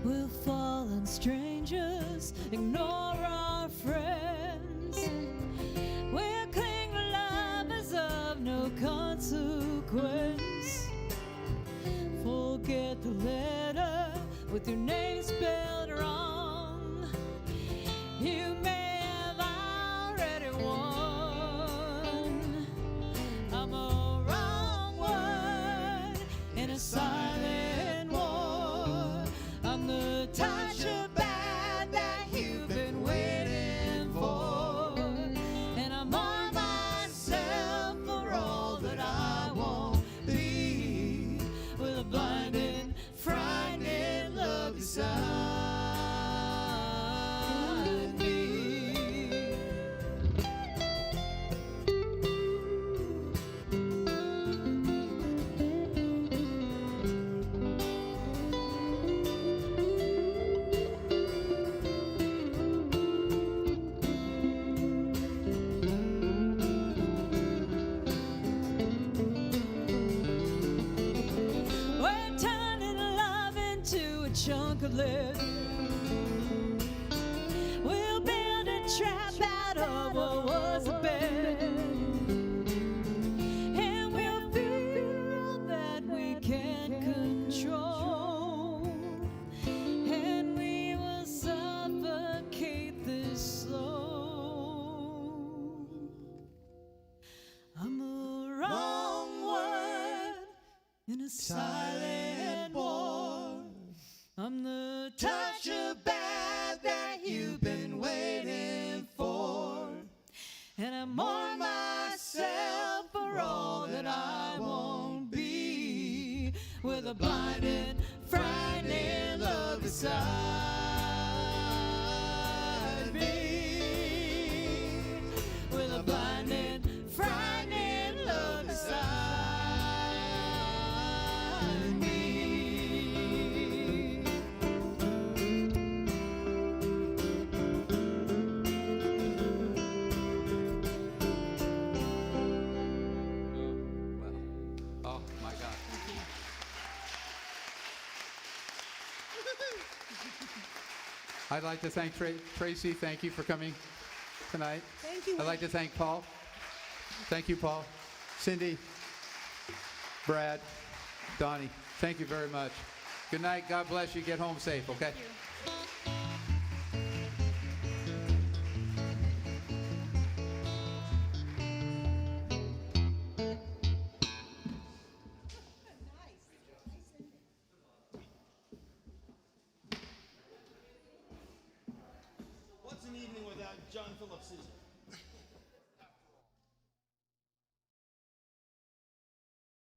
We'll fall on strangers, ignore our friends. We'll cling to lovers of no consequence. Forget the letter with your name spelled wrong. You may have already won. I'm a wrong word in a silent war. I'm the touch of bad that you've been waiting for. And I'm on myself for all that I won't be. With a blinding, frightening love beside me. We're turning love into a chunk of lead. We'll build a trap out of what was a bed. And we'll feel that we can't control. And we will suffocate this slow. I'm a wrong word in a silent war. I'm the touch of bad that you've been waiting for. And I'm on myself for all that I won't be. With a blinding, frightening love beside me. With a blinding, frightening love beside me. Oh, my God. I'd like to thank Tracy. Thank you for coming tonight. Thank you. I'd like to thank Paul. Thank you, Paul. Cindy, Brad, Donnie, thank you very much. Good night. God bless you. Get home safe, okay? What's an evening without John Philip Sousa?